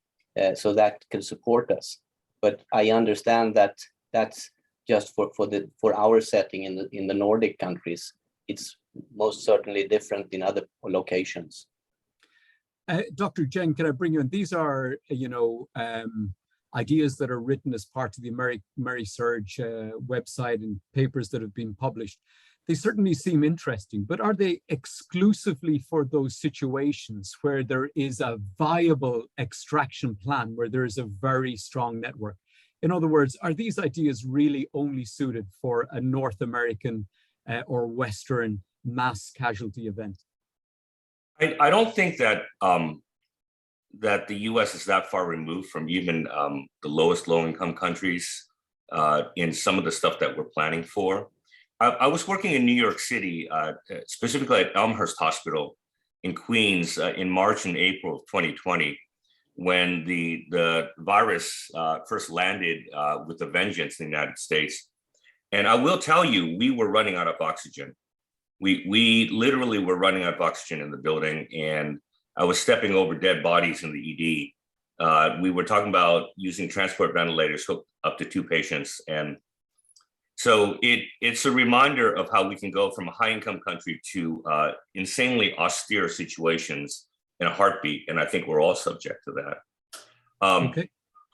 so that can support us. But I understand that that's just for our setting in the Nordic countries. It's most certainly different in other locations. Dr. Jen, can I bring you in? These are, ideas that are written as part of the AmeriSurge website and papers that have been published. They certainly seem interesting, but are they exclusively for those situations where there is a viable extraction plan, where there is a very strong network? In other words, are these ideas really only suited for a North American or Western mass casualty event? I don't think that that the U.S. is that far removed from even the lowest low-income countries in some of the stuff that we're planning for. I was working in New York City, specifically at Elmhurst Hospital in Queens in March and April of 2020, when the virus first landed with a vengeance in the United States. And I will tell you, we were running out of oxygen. We literally were running out of oxygen in the building, and I was stepping over dead bodies in the ED. We were talking about using transport ventilators hooked up to 2 patients. And so it's a reminder of how we can go from a high-income country to insanely austere situations in a heartbeat. And I think we're all subject to that. Okay.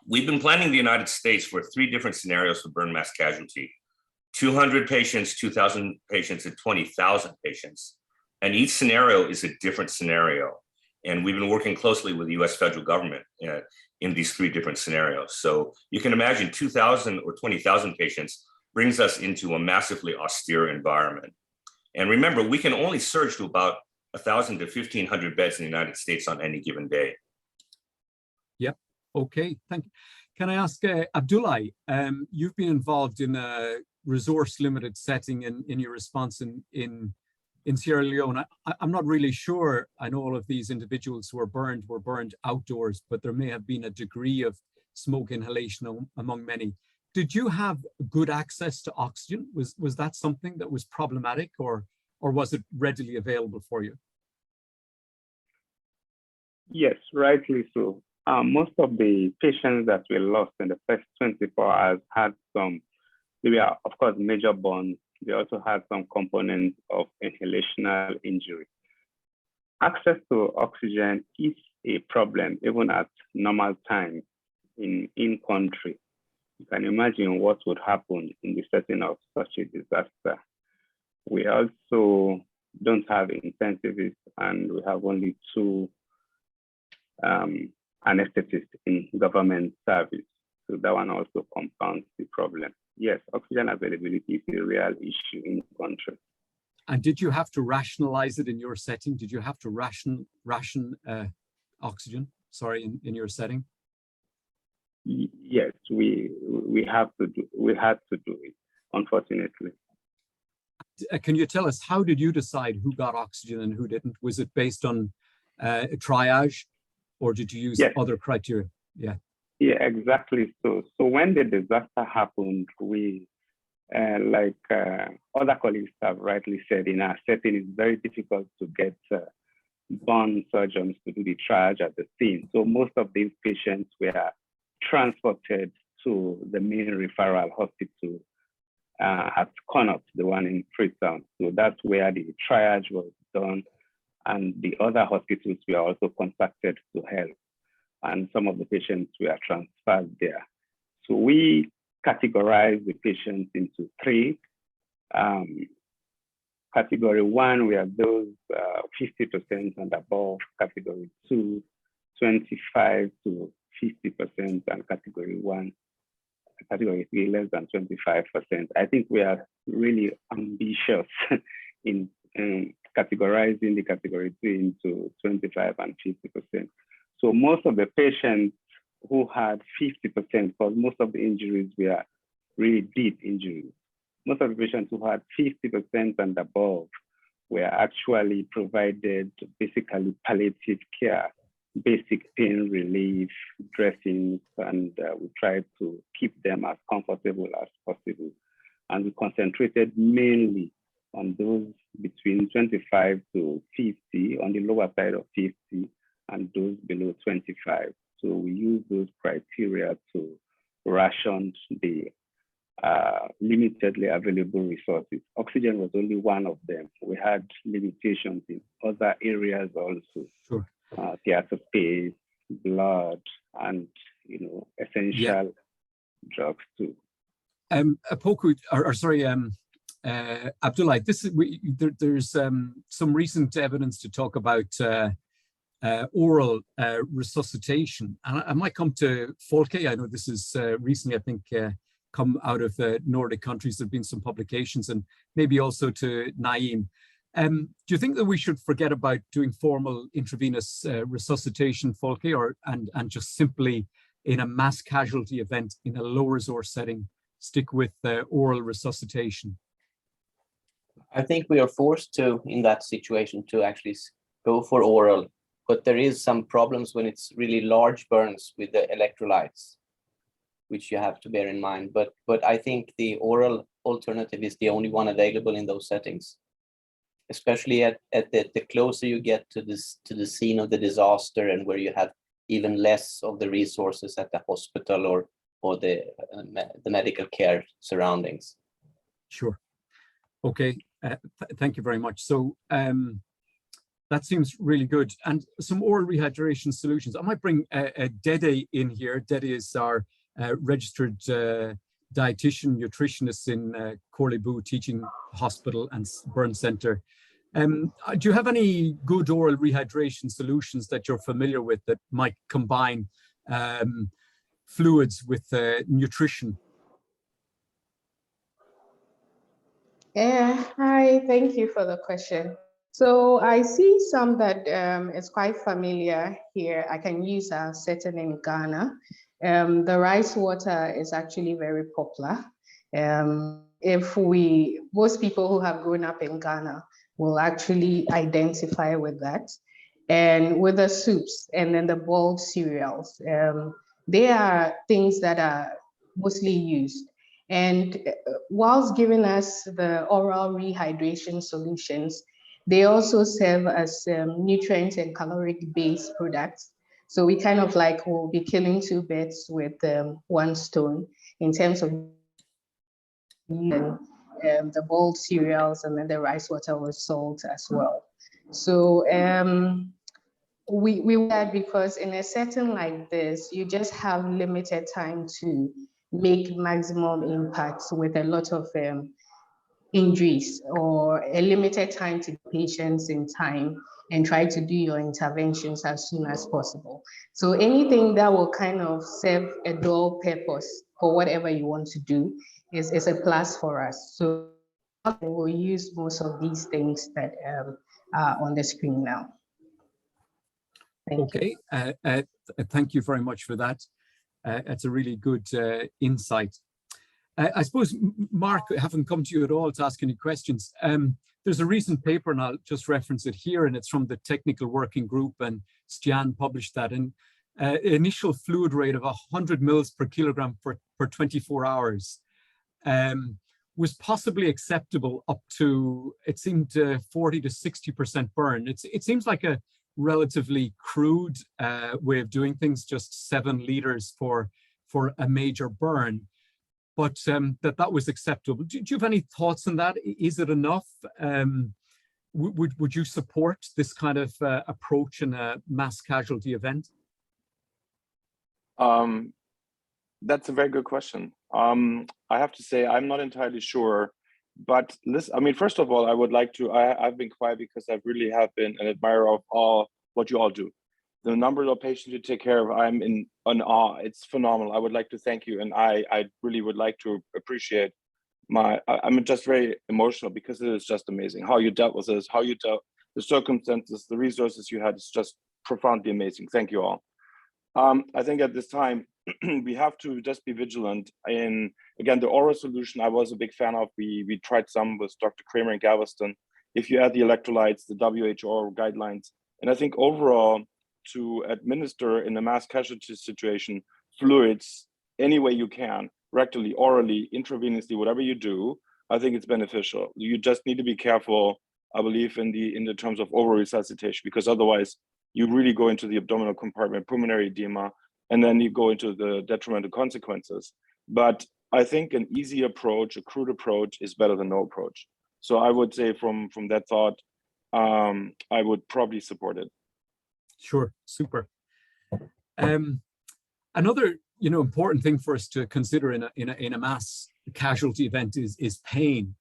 We've been planning the United States for 3 different scenarios for burn mass casualty: 200 patients, 2,000 patients, and 20,000 patients. And each scenario is a different scenario. And we've been working closely with the US federal government in these 3 different scenarios. So you can imagine 2,000 or 20,000 patients brings us into a massively austere environment. And remember, we can only surge to about 1,000 to 1,500 beds in the United States on any given day. Yep. Okay, thank you. Can I ask, Abdullah, you've been involved in a resource limited setting in your response in Sierra Leone. I'm not really sure. I know all of these individuals who were burned outdoors, but there may have been a degree of smoke inhalation among many. Did you have good access to oxygen? Was that something that was problematic, or was it readily available for you? Yes, rightly so. Most of the patients that were lost in the first 24 hours had some, they were, of course, major burns. They also had some components of inhalational injury. Access to oxygen is a problem, even at normal times in country. You can imagine what would happen in the setting of such a disaster. We also don't have intensivists, and we have only 2 anesthetists in government service. So that one also compounds the problem. Yes, oxygen availability is a real issue in the country. And did you have to rationalize it in your setting? Did you have to ration oxygen, in your setting? Yes, we had to do it, unfortunately. Can you tell us, how did you decide who got oxygen and who didn't? Was it based on triage, or did you use other criteria? Yeah. Yeah, exactly. So when the disaster happened, we, like other colleagues have rightly said, in our setting, it's very difficult to get burn surgeons to do the triage at the scene. So most of these patients were transported to the main referral hospital at Connaught, the one in Freetown. So that's where the triage was done. And the other hospitals were also contacted to help. And some of the patients were transferred there. So we categorize the patients into 3. Category 1, we have those 50% and above. Category 2, 25 to 50%, and category 3, less than 25%. I think we are really ambitious in categorizing the category 3 into 25 and 50%. So most of the patients who had 50%, because most of the injuries were really deep injuries, most of the patients who had 50% and above were actually provided basically palliative care, basic pain relief, dressings, and we tried to keep them as comfortable as possible. And we concentrated mainly on those between 25 to 50, on the lower side of 50, and those below 25. So we use those criteria to ration the limitedly available resources. Oxygen was only one of them. We had limitations in other areas also. Sure. Theater space, blood, and essential drugs too. Apoku, or sorry, Abdullah, there's some recent evidence to talk about oral resuscitation. And I might come to Folke. I know this is recently, I think, come out of Nordic countries. There have been some publications, and maybe also to Naeem. Do you think that we should forget about doing formal intravenous resuscitation, Folke, and just simply in a mass casualty event in a low resource setting, stick with oral resuscitation? I think we are forced to, in that situation, to actually go for oral, but there is some problems when it's really large burns with the electrolytes, which you have to bear in mind. But I think the oral alternative is the only one available in those settings, especially at the closer you get to the scene of the disaster, and where you have even less of the resources at the hospital or the medical care surroundings. Sure. Okay. Thank you very much. So that seems really good. And some oral rehydration solutions. I might bring Dede in here. Dede is our registered dietitian, nutritionist in Corlebu Teaching Hospital and Burn Center. Do you have any good oral rehydration solutions that you're familiar with that might combine fluids with nutrition? Yeah, hi, thank you for the question. So I see some that is quite familiar here. I can use a setting in Ghana. The rice water is actually very popular. Most people who have grown up in Ghana will actually identify with that. And with the soups and then the boiled cereals, they are things that are mostly used. And whilst giving us the oral rehydration solutions, they also serve as nutrient and caloric-based products. So we kind of like will be killing two birds with one stone in terms of the boiled cereals and then the rice water with salt as well. So we had, because in a setting like this, you just have limited time to make maximum impacts with a lot of injuries, or a limited time to patients in time, and try to do your interventions as soon as possible. So anything that will kind of serve a dual purpose for whatever you want to do is a plus for us. So we'll use most of these things that are on the screen now. Thank you. Thank you very much for that. That's a really good insight. I suppose, Mark, I haven't come to you at all to ask any questions. There's a recent paper, and I'll just reference it here, and it's from the Technical Working Group, and Stian published that. And initial fluid rate of 100 mils per kilogram for 24 hours was possibly acceptable up to, it seemed, 40 to 60% burn. It seems like a relatively crude way of doing things, just 7 liters for a major burn, but that was acceptable. Do you have any thoughts on that? Is it enough? Would you support this kind of approach in a mass casualty event? That's a very good question. I have to say, I'm not entirely sure, but listen, I mean, first of all, I would like to, I've been quiet because I really have been an admirer of all what you all do. The number of patients you take care of, I'm in awe. It's phenomenal. I would like to thank you. And I really would like to appreciate I'm just very emotional because it is just amazing how you dealt with this, how you dealt the circumstances, the resources you had. It's just profoundly amazing. Thank you all. I think at this time, we have to just be vigilant. And again, the oral solution, I was a big fan of. We tried some with Dr. Kramer in Galveston. If you add the electrolytes, the WHO guidelines, and I think overall, to administer in a mass casualty situation, fluids any way you can, rectally, orally, intravenously, whatever you do, I think it's beneficial. You just need to be careful, I believe, in the terms of over resuscitation, because otherwise you really go into the abdominal compartment, pulmonary edema, and then you go into the detrimental consequences. But I think an easy approach, a crude approach, is better than no approach. So I would say from that thought, I would probably support it. Sure, super. Another, important thing for us to consider in a mass casualty event is pain.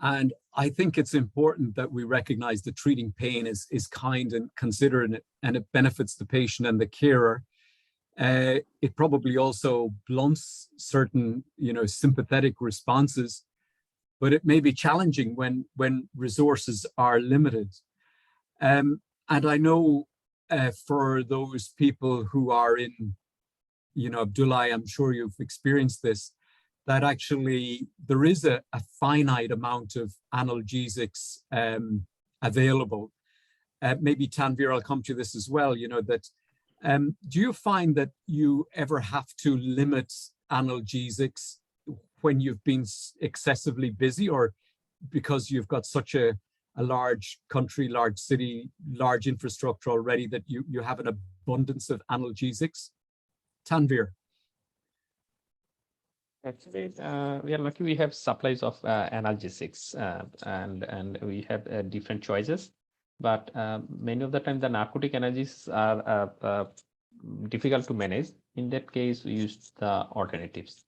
And I think it's important that we recognize that treating pain is kind and considerate, and it benefits the patient and the carer. It probably also blunts certain, sympathetic responses, but it may be challenging when resources are limited. And I know for those people who are in, Abdullah, I'm sure you've experienced this, that actually there is a finite amount of analgesics available. Maybe Tanvir, I'll come to this as well, that do you find that you ever have to limit analgesics when you've been excessively busy, or because you've got such a large country, large city, large infrastructure already that you have an abundance of analgesics? Tanvir. Actually, we are lucky we have supplies of analgesics and we have different choices. But many of the time the narcotic analgesics are difficult to manage. In that case, we use the alternatives.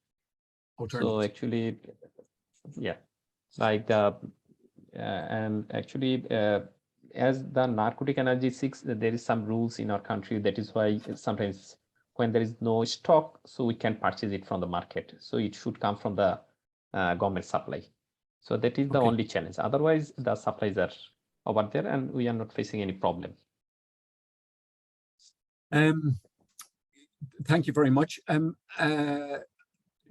So actually, yeah, like and actually, as the narcotic analgesics, there is some rules in our country. That is why sometimes when there is no stock, so we can purchase it from the market. So it should come from the government supply. So that is the only challenge. Otherwise, the supplies are over there and we are not facing any problem. Thank you very much.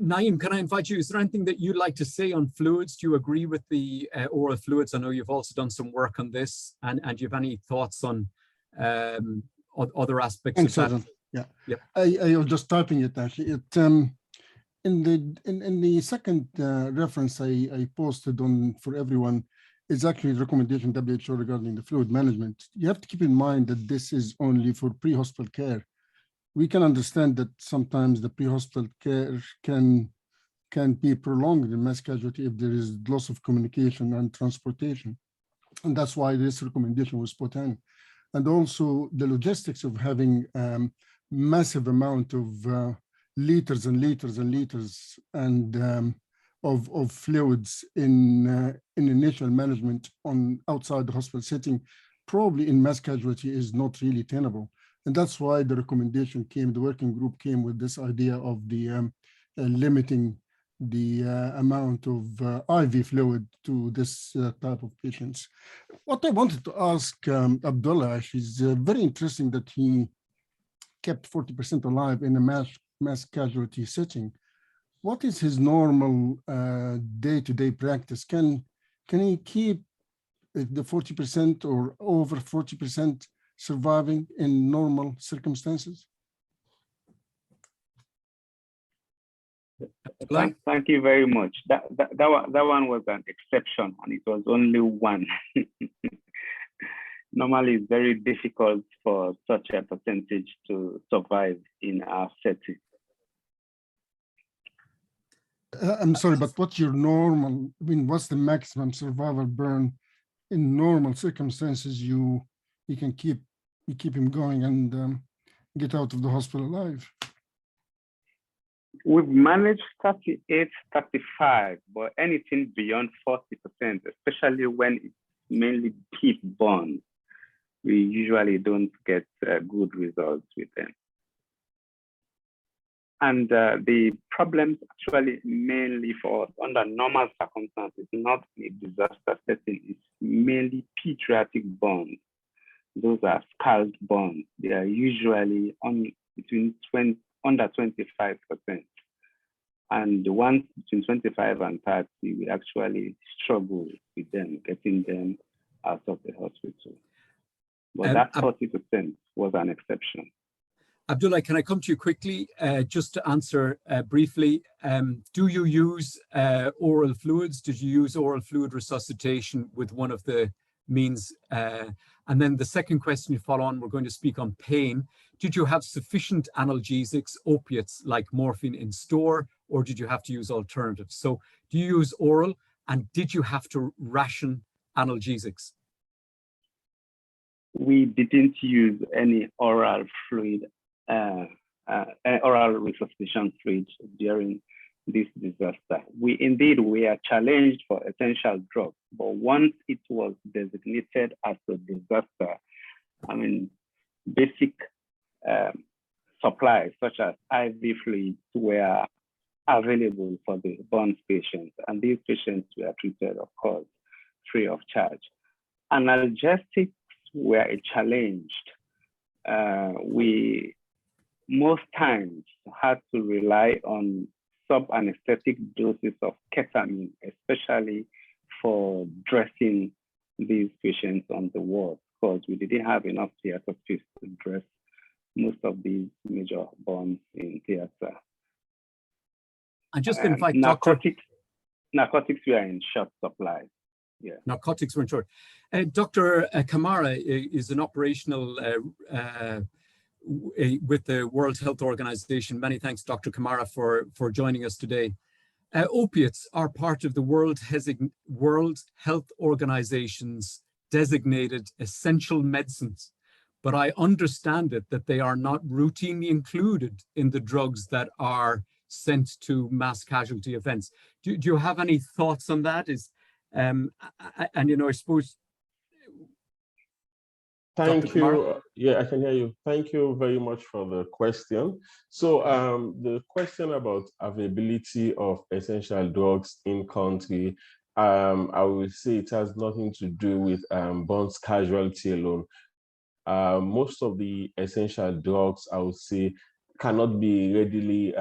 Naeem, can I invite you? Is there anything that you'd like to say on fluids? Do you agree with the oral fluids? I know you've also done some work on this, and do you have any thoughts on other aspects of that? Yeah. I was just typing it actually. In the second reference I posted on for everyone is actually the recommendation WHO regarding the fluid management. You have to keep in mind that this is only for pre-hospital care. We can understand that sometimes the pre-hospital care can be prolonged in mass casualty if there is loss of communication and transportation. And that's why this recommendation was put in. And also the logistics of having massive amount of liters and liters and liters and of fluids in initial management on outside the hospital setting, probably in mass casualty is not really tenable. And that's why the recommendation came, the working group came with this idea of the limiting the amount of IV fluid to this type of patients. What I wanted to ask Abdullah actually is very interesting that he kept 40% alive in a mass casualty setting. What is his normal day-to-day practice? Can he keep the 40% or over 40% surviving in normal circumstances? Thank you very much. That one was an exception, and it was only one. Normally, it's very difficult for such a percentage to survive in our setting. I'm sorry, but what's your normal? I mean, what's the maximum survival burn in normal circumstances? You can keep him going and get out of the hospital alive. We've managed 38, 35, but anything beyond 40%, especially when it's mainly deep burns, we usually don't get good results with them. And the problems actually mainly for under normal circumstances, not in a disaster setting, is mainly pediatric burns. Those are scald burns. They are usually under 25%. And the ones between 25 and 30, we actually struggle with them, getting them out of the hospital. But that 40% was an exception. Abdullah, can I come to you quickly just to answer briefly? Do you use oral fluids? Did you use oral fluid resuscitation with one of the means? And then the second question you follow on, we're going to speak on pain. Did you have sufficient analgesics, opiates like morphine in store, or did you have to use alternatives? So do you use oral, and did you have to ration analgesics? We didn't use any oral fluid, oral resuscitation fluid during this disaster. We are challenged for essential drugs, but once it was designated as a disaster, I mean, basic supplies such as IV fluids were available for the burns patients, and these patients were treated, of course, free of charge. Analgesics were a challenge. We most times had to rely on sub-anesthetic doses of ketamine, especially for dressing these patients on the ward, because we didn't have enough theater space to dress most of these major burns in theater. I'm just going to invite narcotics were in short supply. Yeah. Narcotics were in short. Dr. Kamara is an operational with the World Health Organization. Many thanks, Dr. Kamara, for joining us today. Opiates are part of the World Health Organization's designated essential medicines, but I understand it that they are not routinely included in the drugs that are sent to mass casualty events. Do you have any thoughts on that? And you know, I suppose. Thank you. Yeah, I can hear you. Thank you very much for the question. So the question about availability of essential drugs in country, I will say it has nothing to do with burns casualty alone. Most of the essential drugs, I would say, cannot be readily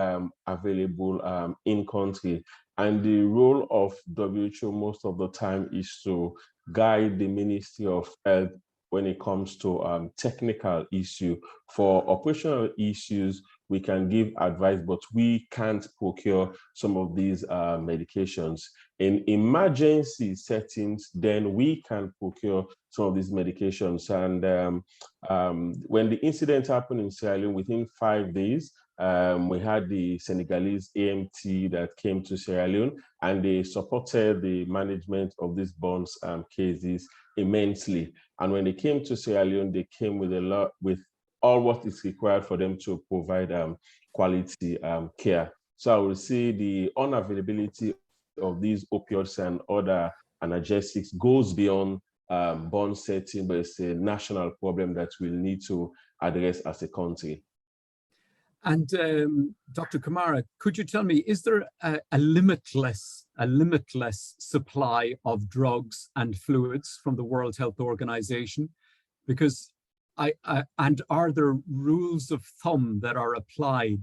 available in country. And the role of WHO most of the time is to guide the Ministry of Health when it comes to technical issue. For operational issues, we can give advice, but we can't procure some of these medications. In emergency settings, then we can procure some of these medications. And when the incident happened in Sierra Leone, within 5 days, we had the Senegalese AMT that came to Sierra Leone, and they supported the management of these burns cases immensely. And when they came to Sierra Leone, they came with all what is required for them to provide quality care. So I would say the unavailability of these opioids and other analgesics goes beyond burn setting, but it's a national problem that we'll need to address as a country. And Dr. Kamara, could you tell me, is there a limitless supply of drugs and fluids from the World Health Organization? Because and are there rules of thumb that are applied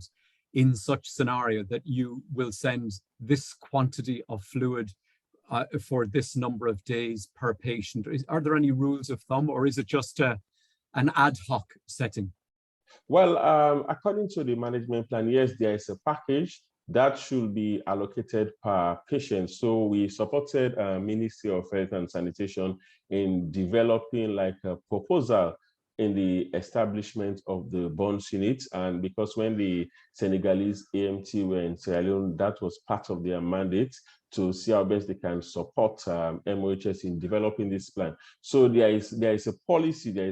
in such scenario that you will send this quantity of fluid for this number of days per patient? Are there any rules of thumb, or is it just an ad hoc setting? Well, according to the management plan, yes, there is a package that should be allocated per patient. So we supported Ministry of Health and Sanitation in developing like a proposal in the establishment of the burns unit. And because when the Senegalese AMT were in Sierra Leone, that was part of their mandate to see how best they can support MOHS in developing this plan. So there is a policy, there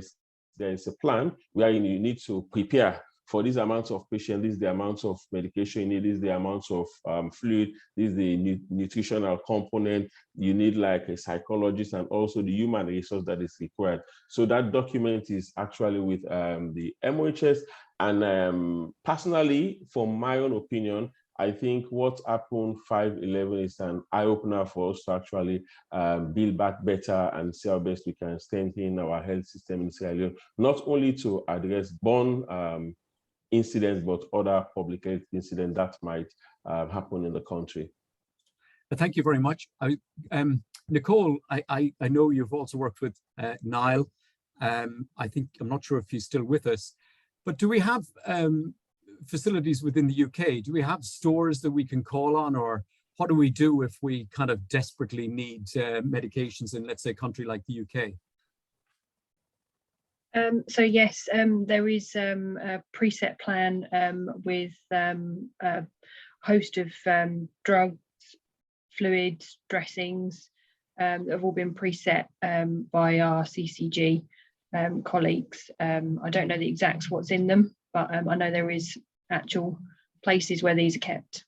is a plan where you need to prepare for these amounts of patients, this is the amount of medication you need, this is the amount of fluid, this is the nutritional component, you need like a psychologist and also the human resource that is required. So that document is actually with the MOHS. And personally, from my own opinion, I think what happened 5/11 is an eye-opener for us to actually build back better and see how best we can strengthen our health system in Sierra Leone, not only to address burn incidents, but other public health incidents that might happen in the country. Thank you very much. Nicole, I know you've also worked with Niall. I'm not sure if he's still with us, but do we have facilities within the UK? Do we have stores that we can call on, or what do we do if we kind of desperately need medications in, let's say, a country like the UK? So yes, there is a preset plan with host of drugs, fluids, dressings that have all been preset by our CCG colleagues. I don't know the exacts what's in them, but I know there is actual places where these are kept.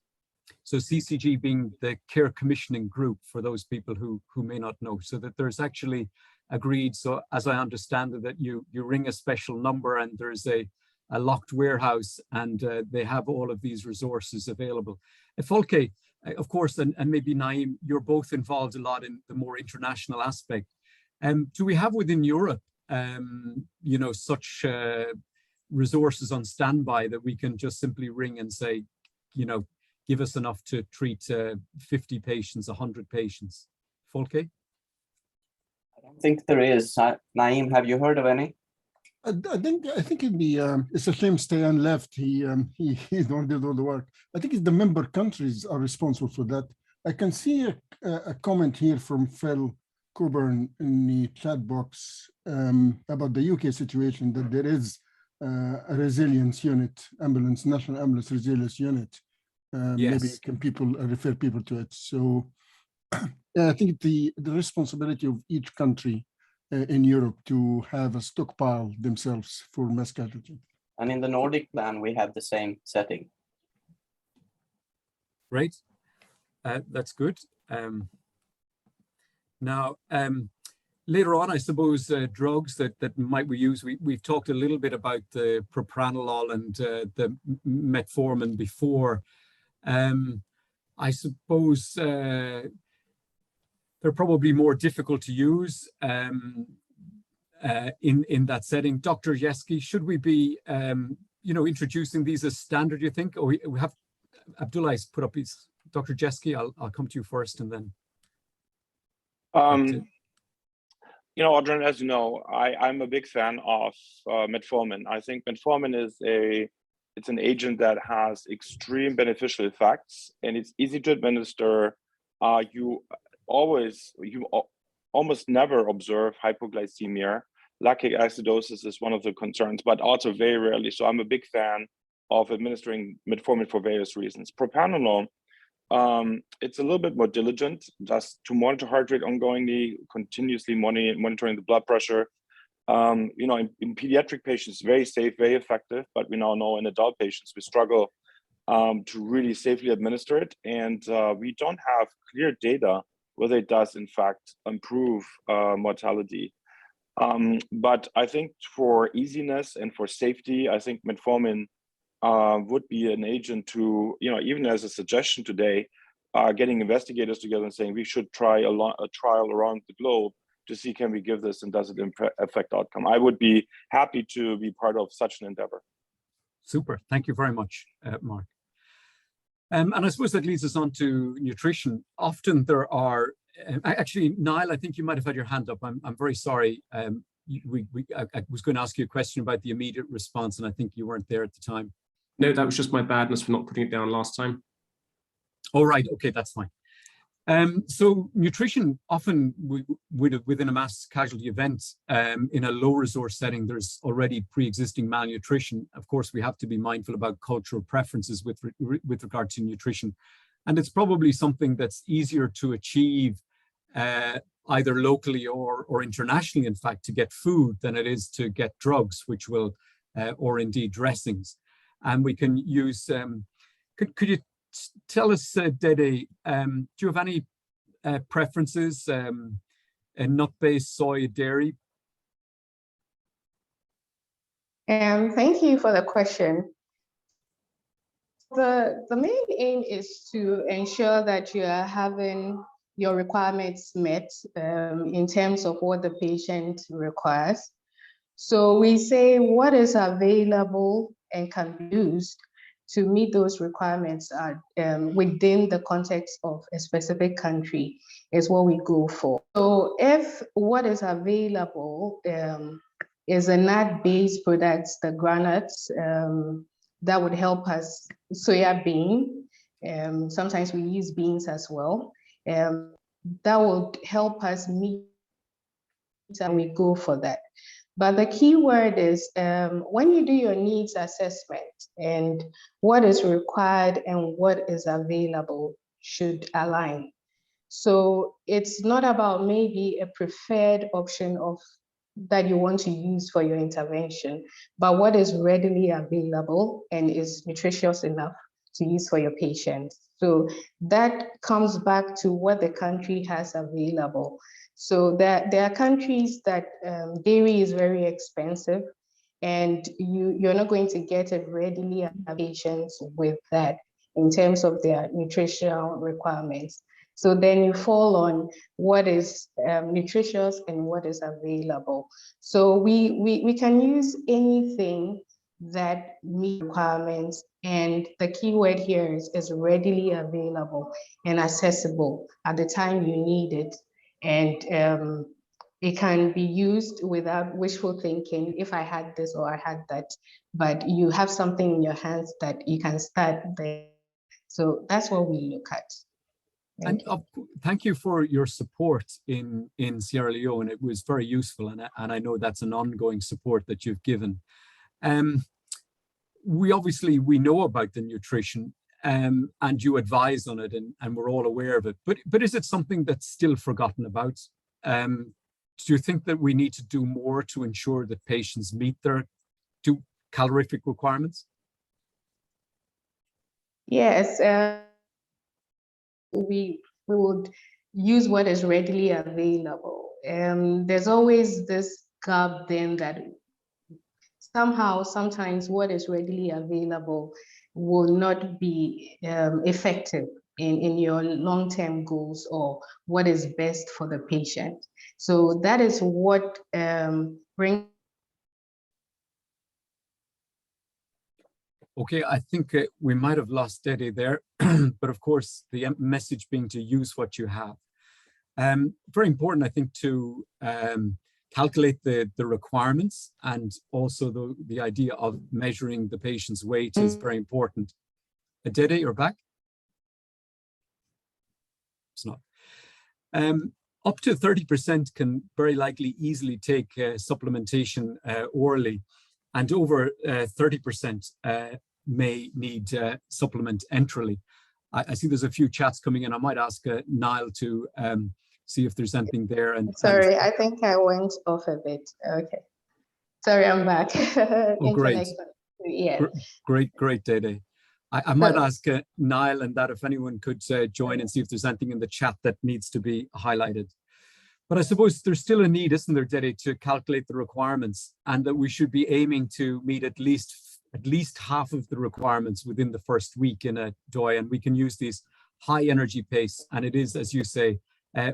So CCG being the care commissioning group, for those people who may not know, so that there's actually agreed. So as I understand it, that you ring a special number and there's a locked warehouse, and they have all of these resources available. Folke, of course, and maybe Naeem, you're both involved a lot in the more international aspect. Do we have within Europe, you know, such resources on standby that we can just simply ring and say, you know, give us enough to treat 50 patients, 100 patients? Folke? I don't think there is. Naeem, have you heard of any? I think in the it's a shame Stan left. He did all the work. I think it's the member countries are responsible for that. I can see a comment here from Phil Coburn in the chat box about the UK situation, that there is a resilience unit, national ambulance resilience unit. Yes. Maybe can people refer people to it. So I think the responsibility of each country in Europe to have a stockpile themselves for mass casualty. And in the Nordic plan, we have the same setting. Great. That's good. Now, later on, I suppose drugs that might we use. We've talked a little bit about the propranolol and the metformin before. I suppose they're probably more difficult to use in that setting. Dr. Jeski, should we be, you know, introducing these as standard, you think? Or we have Abdullah's put up his. Dr. Jeski, I'll come to you first, and then. You know, Audrey, as you know, I'm a big fan of metformin. I think metformin is it's an agent that has extreme beneficial effects, and it's easy to administer. You almost never observe hypoglycemia. Lactic acidosis is one of the concerns, but also very rarely. So I'm a big fan of administering metformin for various reasons. Propranolol, it's a little bit more diligent, just to monitor heart rate ongoingly, continuously monitoring the blood pressure. You know, in pediatric patients, very safe, very effective, but we now know in adult patients, we struggle to really safely administer it. And we don't have clear data whether it does, in fact, improve mortality. But I think for easiness and for safety, I think metformin would be an agent to, you know, even as a suggestion today, getting investigators together and saying we should try a trial around the globe to see, can we give this and does it affect outcome? I would be happy to be part of such an endeavor. Super, thank you very much, Mark. And I suppose that leads us on to nutrition. Often there are, actually, Niall, I think you might have had your hand up. I'm very sorry. I was going to ask you a question about the immediate response, and I think you weren't there at the time. No, that was just my badness for not putting it down last time. All right, okay, that's fine. So nutrition, often within a mass casualty event, in a low resource setting, there's already pre-existing malnutrition. Of course, we have to be mindful about cultural preferences with regard to nutrition. And it's probably something that's easier to achieve either locally or internationally, in fact, to get food than it is to get drugs, which will, or indeed dressings. And we can use, could you tell us, Dede, do you have any preferences in nut-based, soy, dairy? Thank you for the question. The main aim is to ensure that you are having your requirements met in terms of what the patient requires. So we say what is available and can be used to meet those requirements within the context of a specific country is what we go for. So if what is available is a nut-based products, the granules, that would help us, soya bean, sometimes we use beans as well, that would help us meet, and we go for that. But the key word is when you do your needs assessment and what is required and what is available should align. So it's not about maybe a preferred option of that you want to use for your intervention, but what is readily available and is nutritious enough to use for your patients. So that comes back to what the country has available. So there are countries that dairy is very expensive, and you're not going to get it readily patients with that in terms of their nutritional requirements. So then you fall on what is nutritious and what is available. So we can use anything that meet requirements, and the key word here is readily available and accessible at the time you need it. And it can be used without wishful thinking, if I had this or I had that, but you have something in your hands that you can start there. So that's what we look at. Thank you for your support in Sierra Leone. It was very useful, and I know that's an ongoing support that you've given. We know about the nutrition, and you advise on it, and we're all aware of it. But is it something that's still forgotten about? Do you think that we need to do more to ensure that patients meet their calorific requirements? Yes, we would use what is readily available. There's always this gap then that sometimes what is readily available will not be effective in your long-term goals or what is best for the patient. So that is what brings. Okay, I think we might have lost Dede there, but of course, the message being to use what you have. Very important, I think, to calculate the requirements, and also the idea of measuring the patient's weight is very important. Dede, you're back? It's not. Up to 30% can very likely easily take supplementation orally, and over 30% may need supplement enterally. I see there's a few chats coming in. I might ask Niall to see if there's anything there. Sorry, I think I went off a bit. Okay. Sorry, I'm back. Oh, great. Yeah. Great, Dede. I might ask Niall and that if anyone could join and see if there's anything in the chat that needs to be highlighted. But I suppose there's still a need, isn't there, Dede, to calculate the requirements, and that we should be aiming to meet at least half of the requirements within the first week in a DOI, and we can use these high energy pace, and it is, as you say,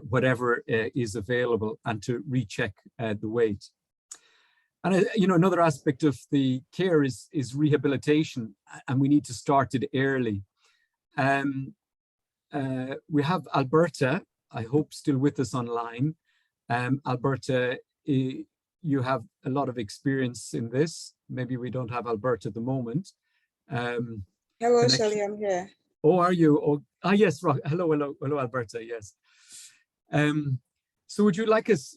whatever is available, and to recheck the weight. And another aspect of the care is rehabilitation, and we need to start it early. We have Alberta, I hope, still with us online. Alberta, you have a lot of experience in this. Maybe we don't have Alberta at the moment. Hello, Shelley, I'm here. Oh, are you? Oh, yes, hello, Alberta, yes. So would you like us,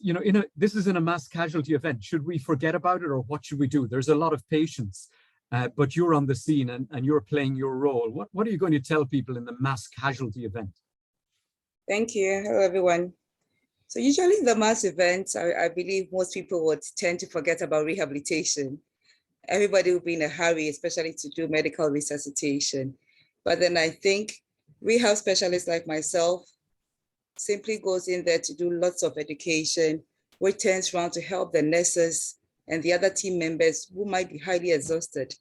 this is in a mass casualty event. Should we forget about it, or what should we do? There's a lot of patients, but you're on the scene and you're playing your role. What are you going to tell people in the mass casualty event? Thank you. Hello, everyone. So usually the mass events, I believe most people would tend to forget about rehabilitation. Everybody will be in a hurry, especially to do medical resuscitation. But then I think rehab specialists like myself simply goes in there to do lots of education, which turns around to help the nurses and the other team members who might be highly exhausted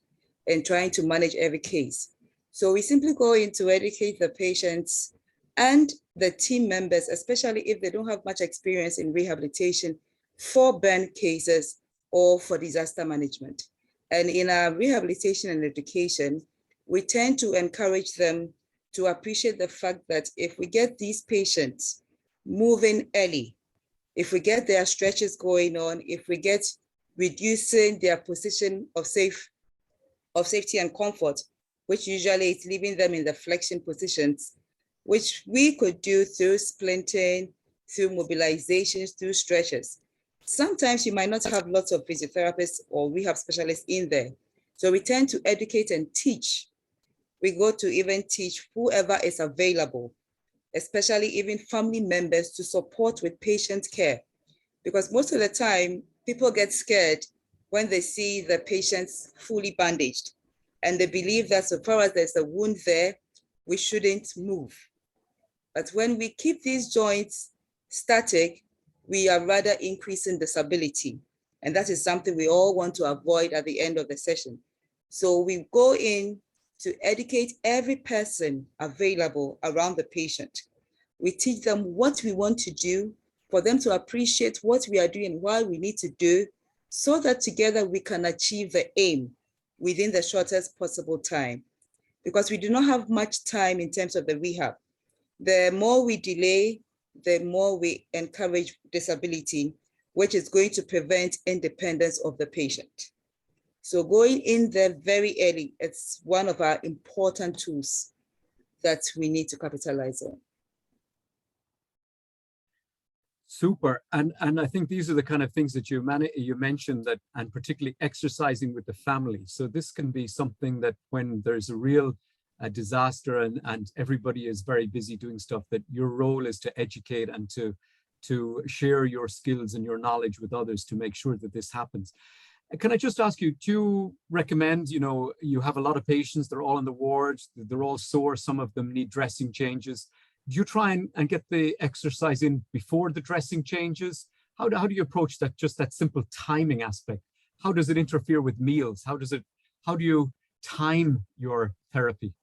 and trying to manage every case. So we simply go in to educate the patients and the team members, especially if they don't have much experience in rehabilitation for burn cases or for disaster management. And in our rehabilitation and education, we tend to encourage them to appreciate the fact that if we get these patients moving early, if we get their stretches going on, if we get reducing their position of safety and comfort, which usually is leaving them in the flexion positions, which we could do through splinting, through mobilizations, through stretches. sometimes you might not have lots of physiotherapists or rehab specialists in there. So we tend to educate and teach. We go to even teach whoever is available, especially even family members, to support with patient care. Because most of the time, people get scared when they see the patients fully bandaged. And they believe that so far as there's a wound there, we shouldn't move. But when we keep these joints static, we are rather increasing disability. And that is something we all want to avoid at the end of the session. So we go in to educate every person available around the patient. We teach them what we want to do, for them to appreciate what we are doing and why we need to do, so that together we can achieve the aim within the shortest possible time. Because we do not have much time in terms of the rehab. The more we delay, the more we encourage disability, which is going to prevent independence of the patient. So going in there very early, it's one of our important tools that we need to capitalize on. Super. And I think these are the kind of things that you mentioned, that, and particularly exercising with the family. So this can be something that when there's a real disaster and everybody is very busy doing stuff, that your role is to educate and to share your skills and your knowledge with others to make sure that this happens. Can I just ask you, do you recommend, you have a lot of patients, they're all in the wards, they're all sore, some of them need dressing changes. Do you try and get the exercise in before the dressing changes? How do you approach that, just that simple timing aspect? How does it interfere with meals? How do you time your therapy?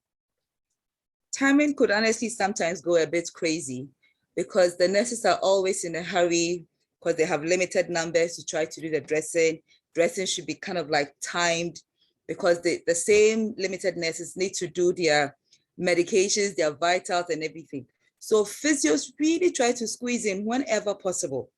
Timing could honestly sometimes go a bit crazy, because the nurses are always in a hurry because they have limited numbers to try to do the dressing. Dressing should be kind of like timed, because the same limited nurses need to do their medications, their vitals and everything. So physios really try to squeeze in whenever possible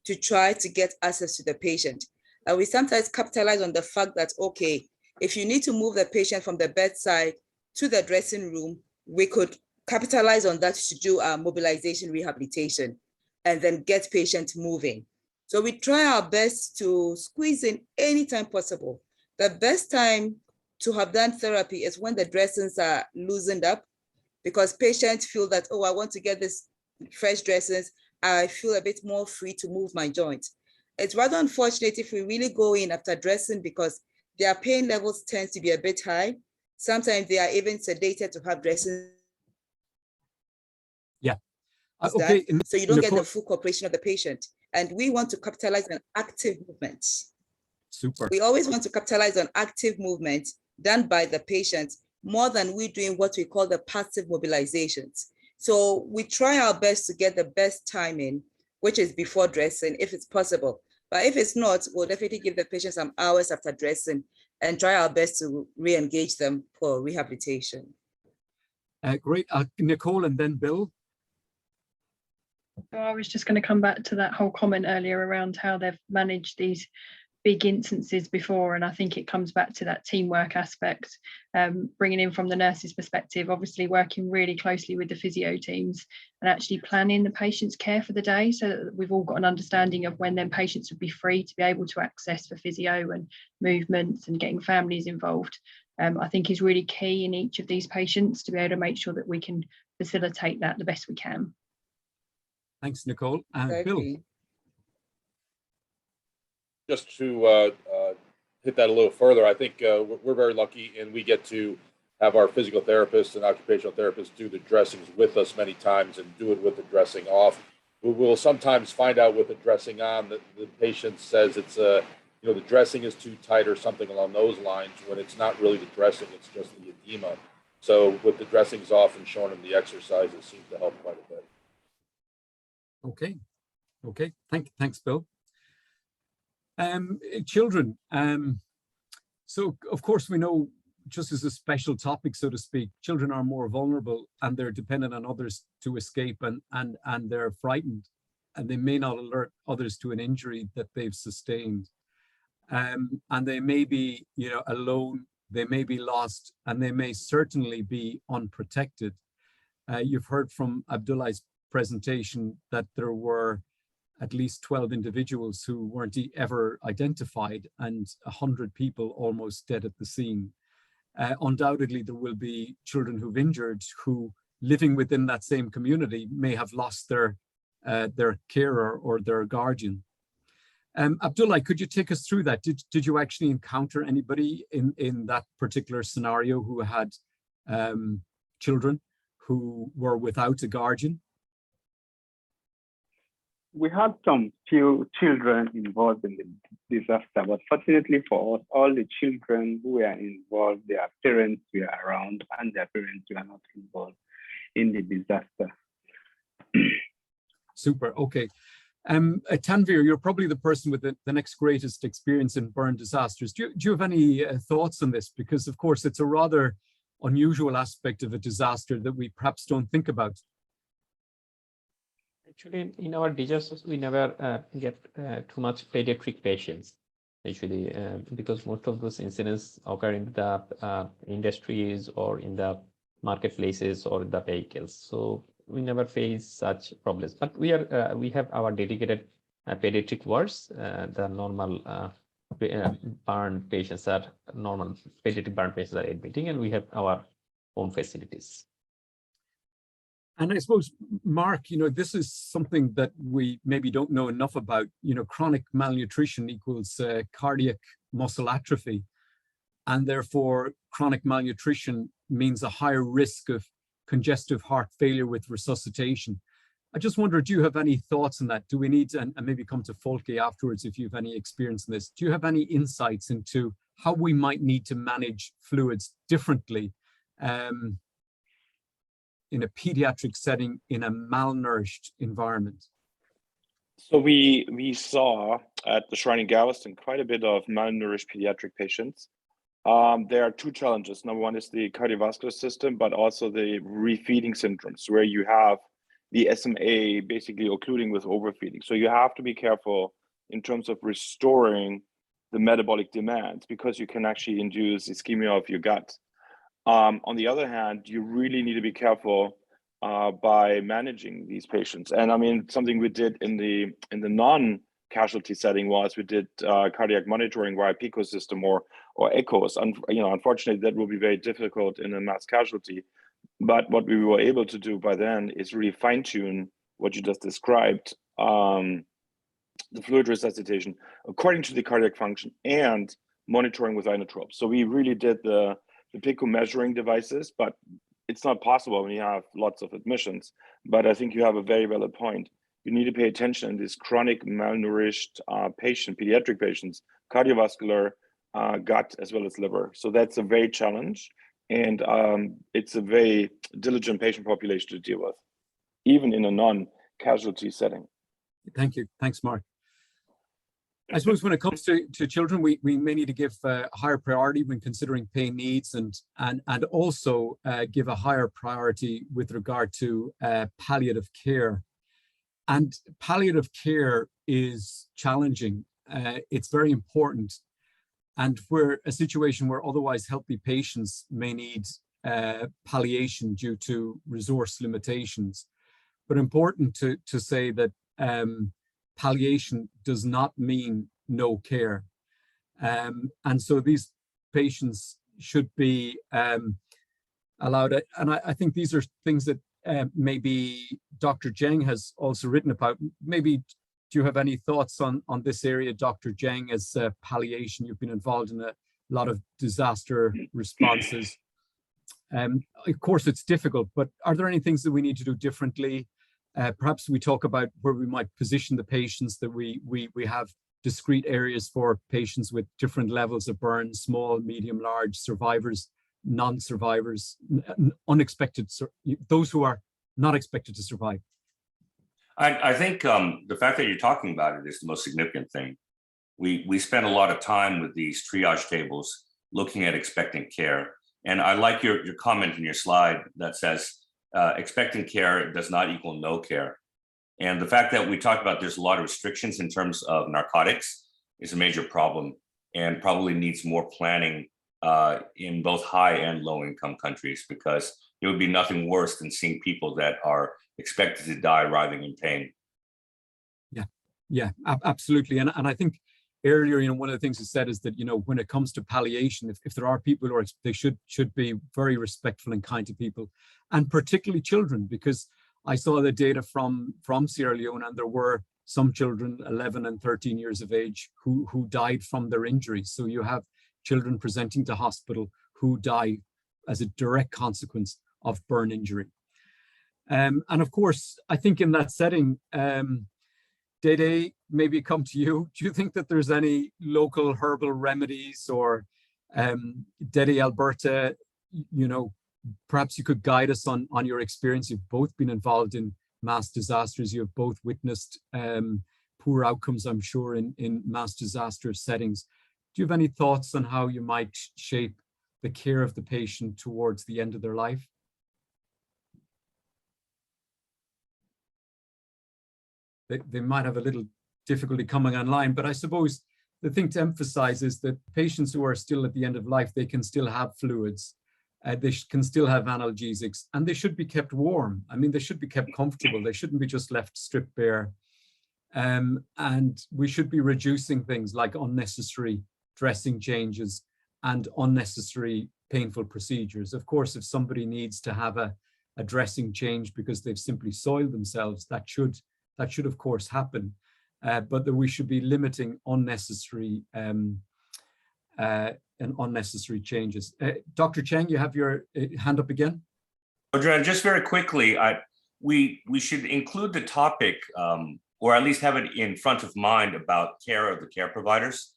to try to get access to the patient. And we sometimes capitalize on the fact that, okay, if you need to move the patient from the bedside to the dressing room, we could capitalize on that to do our mobilization rehabilitation and then get patients moving. So we try our best to squeeze in anytime possible. The best time to have done therapy is when the dressings are loosened up, because patients feel that, oh, I want to get this fresh dressings. I feel a bit more free to move my joints. It's rather unfortunate if we really go in after dressing, because their pain levels tend to be a bit high. Sometimes they are even sedated to have dressing. Yeah. Okay. So you don't get the full cooperation of the patient. And we want to capitalize on active movements. Super. We always want to capitalize on active movement done by the patient more than we doing what we call the passive mobilizations. So we try our best to get the best timing, which is before dressing, if it's possible. But if it's not, we'll definitely give the patient some hours after dressing and try our best to re-engage them for rehabilitation. Great. Nicole and then Bill. So I was just going to come back to that whole comment earlier around how they've managed these big instances before, and I think it comes back to that teamwork aspect, bringing in from the nurse's perspective, obviously working really closely with the physio teams and actually planning the patient's care for the day, so that we've all got an understanding of when then patients would be free to be able to access for physio and movements, and getting families involved. I think is really key in each of these patients to be able to make sure that we can facilitate that the best we can. Thanks, Nicole. Bill. Just to hit that a little further, I think we're very lucky, and we get to have our physical therapists and occupational therapists do the dressings with us many times and do it with the dressing off. We will sometimes find out with the dressing on that the patient says it's the dressing is too tight or something along those lines, when it's not really the dressing, it's just the edema. So with the dressings off and showing them the exercises seems to help quite a bit. Okay. Thanks, Bill. Children. So of course we know, just as a special topic, so to speak, children are more vulnerable and they're dependent on others to escape, and they're frightened, and they may not alert others to an injury that they've sustained. And they may be, alone, they may be lost, and they may certainly be unprotected. You've heard from Abdullah's presentation that there were at least 12 individuals who weren't ever identified and 100 people almost dead at the scene. Undoubtedly, there will be children who've injured who, living within that same community, may have lost their carer or their guardian. Abdullah, could you take us through that? Did you actually encounter anybody in that particular scenario who had children who were without a guardian? We had some few children involved in the disaster, but fortunately for us, all the children who were involved, their parents were around and their parents were not involved in the disaster. Super, okay. Tanvir, you're probably the person with the next greatest experience in burn disasters. Do you have any thoughts on this? Because of course, it's a rather unusual aspect of a disaster that we perhaps don't think about. Actually, in our disasters, we never get too much pediatric patients, actually, because most of those incidents occur in the industries or in the marketplaces or the vehicles. So we never face such problems. But we have our dedicated pediatric wards. The normal burn patients are pediatric burn patients are admitting, and we have our own facilities. And I suppose, Mark, this is something that we maybe don't know enough about. Chronic malnutrition equals cardiac muscle atrophy. And therefore, chronic malnutrition means a higher risk of congestive heart failure with resuscitation. I just wonder, do you have any thoughts on that? Do we need, and maybe come to Folke afterwards if you have any experience in this, do you have any insights into how we might need to manage fluids differently in a pediatric setting in a malnourished environment? So we saw at the Shrine in Galveston quite a bit of malnourished pediatric patients. There are two challenges. Number one is the cardiovascular system, but also the refeeding syndromes, where you have the SMA basically occluding with overfeeding. So you have to be careful in terms of restoring the metabolic demands, because you can actually induce ischemia of your gut. On the other hand, you really need to be careful by managing these patients. And I mean, something we did in the non-casualty setting was we did cardiac monitoring via PICO system or echoes. And unfortunately, that will be very difficult in a mass casualty. But what we were able to do by then is really fine-tune what you just described, the fluid resuscitation according to the cardiac function and monitoring with inotropes. So we really did the PICO measuring devices, but it's not possible when you have lots of admissions. But I think you have a very valid point. You need to pay attention to these chronic malnourished pediatric patients, cardiovascular, gut, as well as liver. So that's a very challenge. And it's a very diligent patient population to deal with, even in a non-casualty setting. Thank you. Thanks, Mark. I suppose when it comes to children, we may need to give higher priority when considering pain needs and also give a higher priority with regard to palliative care. And palliative care is challenging. It's very important. And we're a situation where otherwise healthy patients may need palliation due to resource limitations. But important to say that palliation does not mean no care. And so these patients should be allowed. And I think these are things that maybe Dr. Zheng has also written about. Maybe do you have any thoughts on this area, Dr. Zheng, as palliation? You've been involved in a lot of disaster responses. Of course, it's difficult, but are there any things that we need to do differently? Perhaps we talk about where we might position the patients, that we have discrete areas for patients with different levels of burn, small, medium, large, survivors, non-survivors, unexpected, those who are not expected to survive. I think the fact that you're talking about it is the most significant thing. We spend a lot of time with these triage tables looking at expectant care. And I like your comment in your slide that says, expectant care does not equal no care. And the fact that we talked about there's a lot of restrictions in terms of narcotics is a major problem and probably needs more planning in both high and low income countries, because it would be nothing worse than seeing people that are expected to die writhing in pain. Yeah, Yeah, absolutely. And I think earlier, you know, one of the things you said is that, you know, when it comes to palliation, if there are people who are, they should be very respectful and kind to people, and particularly children, because I saw the data from Sierra Leone, and there were some children 11 and 13 years of age who died from their injuries. So you have children presenting to hospital who die as a direct consequence of burn injury. And of course, I think in that setting, Dede, maybe come to you. Do you think that there's any local herbal remedies, or Dede, Alberta, you know, perhaps you could guide us on your experience? You've both been involved in mass disasters. You have both witnessed poor outcomes, I'm sure, in mass disaster settings. Do you have any thoughts on how you might shape the care of the patient towards the end of their life? They might have a little difficulty coming online, but I suppose the thing to emphasize is that patients who are still at the end of life, they can still have fluids, they can still have analgesics, and they should be kept warm. I mean, they should be kept comfortable. They shouldn't be just left stripped bare. And we should be reducing things like unnecessary dressing changes and unnecessary painful procedures. Of course, if somebody needs to have a dressing change because they've simply soiled themselves, that should of course happen, but that we should be limiting unnecessary and unnecessary changes. Dr. Cheng, you have your hand up again. Adrian, just very quickly, we should include the topic, or at least have it in front of mind, about care of the care providers.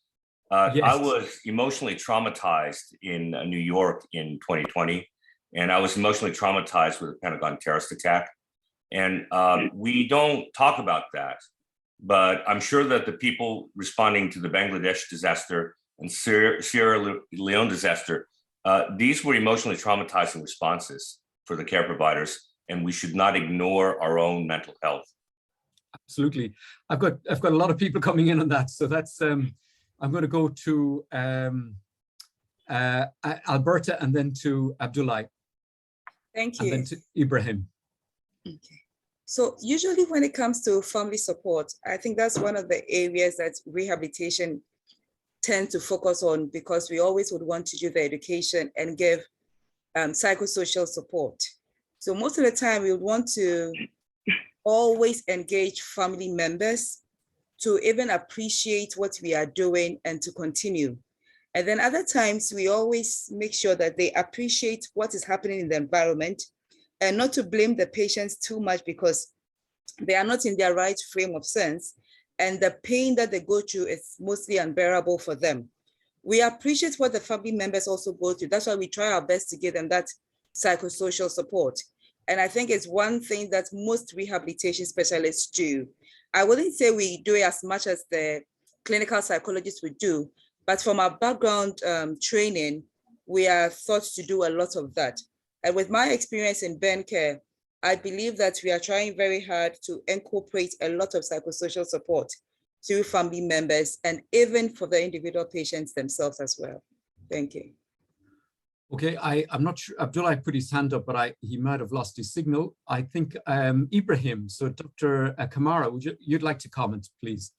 Yes. I was emotionally traumatized in New York in 2020, and I was emotionally traumatized with the Pentagon terrorist attack. And we don't talk about that, but I'm sure that the people responding to the Bangladesh disaster and Sierra Leone disaster, these were emotionally traumatizing responses for the care providers, and we should not ignore our own mental health. Absolutely. I've got a lot of people coming in on that. So that's, I'm going to go to Alberta, and then to Abdullah. Thank you. And then to Ibrahim. Okay. So usually when it comes to family support, I think that's one of the areas that rehabilitation tend to focus on, because we always would want to do the education and give psychosocial support. So most of the time we would want to always engage family members to even appreciate what we are doing and to continue. And then other times we always make sure that they appreciate what is happening in the environment, and not to blame the patients too much because they are not in their right frame of sense, and the pain that they go through is mostly unbearable for them. We appreciate what the family members also go through. That's why we try our best to give them that psychosocial support. And I think it's one thing that most rehabilitation specialists do. I wouldn't say we do it as much as the clinical psychologists would do, but from our background training, we are taught to do a lot of that. And with my experience in burn care, I believe that we are trying very hard to incorporate a lot of psychosocial support to family members, and even for the individual patients themselves as well. Thank you. Okay, I'm not sure, Abdullah put his hand up, but he might have lost his signal. I think Ibrahim, so Dr. Kamara, you'd like to comment, please?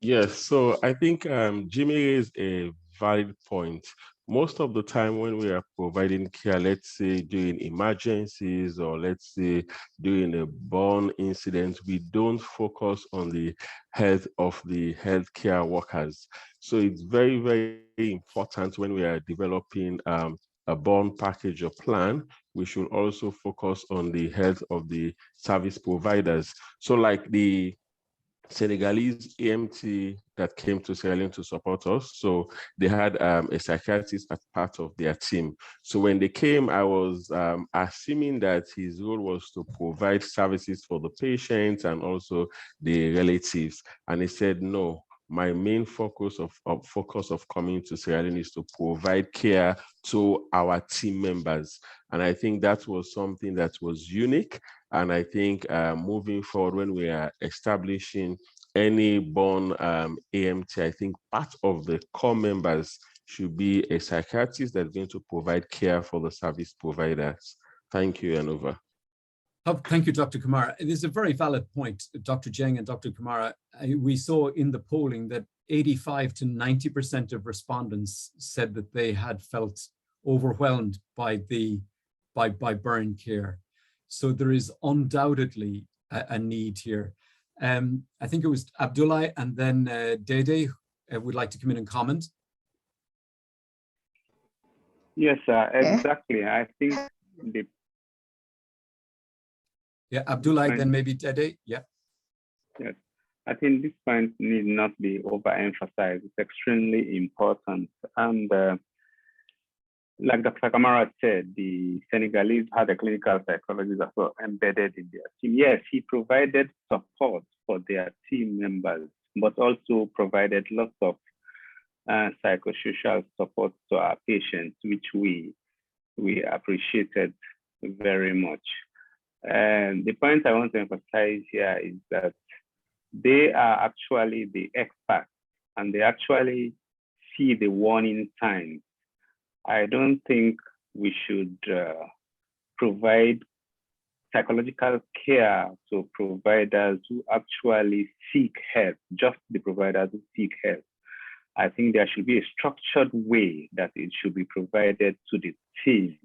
Yes, so I think Jimmy raised a valid point. Most of the time when we are providing care, let's say during emergencies, or let's say during a burn incident, we don't focus on the health of the healthcare workers. So it's very, very important when we are developing a burn package or plan, we should also focus on the health of the service providers. So like the Senegalese EMT that came to Sierra Leone to support us. So they had a psychiatrist as part of their team. So when they came, I was assuming that his role was to provide services for the patients and also the relatives. And he said, no, my main focus of coming to Sierra Leone is to provide care to our team members. And I think that was something that was unique. And I think moving forward, when we are establishing any burn AMT, I think part of the core members should be a psychiatrist that's going to provide care for the service providers. Thank you, and over. Thank you, Dr. Kamara. It is a very valid point, Dr. Jeng and Dr. Kamara. We saw in the polling that 85 to 90% of respondents said that they had felt overwhelmed by burn care. So there is undoubtedly a need here. I think it was Abdullah and then Dede would like to come in and comment. Yes, exactly. I think Abdullah, then maybe Dede. Yeah. Yes, I think this point need not be overemphasized. It's extremely important. And like Dr. Kamara said, the Senegalese had a clinical psychologist as well embedded in their team. Yes, he provided support for their team members, but also provided lots of psychosocial support to our patients, which we appreciated very much. And the point I want to emphasize here is that they are actually the experts and they actually see the warning signs. I don't think we should provide psychological care to providers who actually seek help, just the providers who seek help. I think there should be a structured way that it should be provided to the team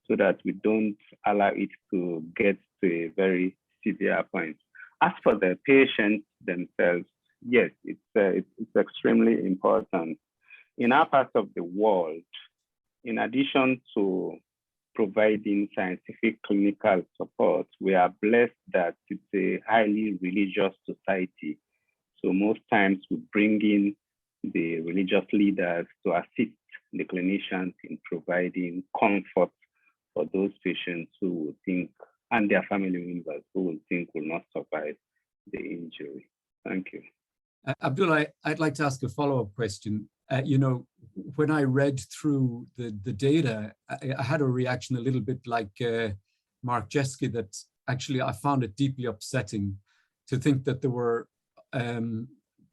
so that we don't allow it to get to a very severe point. As for the patients themselves, yes, it's extremely important. In our part of the world, in addition to providing scientific clinical support, we are blessed that it's a highly religious society. So most times we bring in the religious leaders to assist the clinicians in providing comfort for those patients who will think, and their family members who will think will not survive the injury. Thank you. Abdullah, I'd like to ask a follow-up question. You know, when I read through the data, I had a reaction a little bit like Mark Jeske, that actually I found it deeply upsetting to think that there were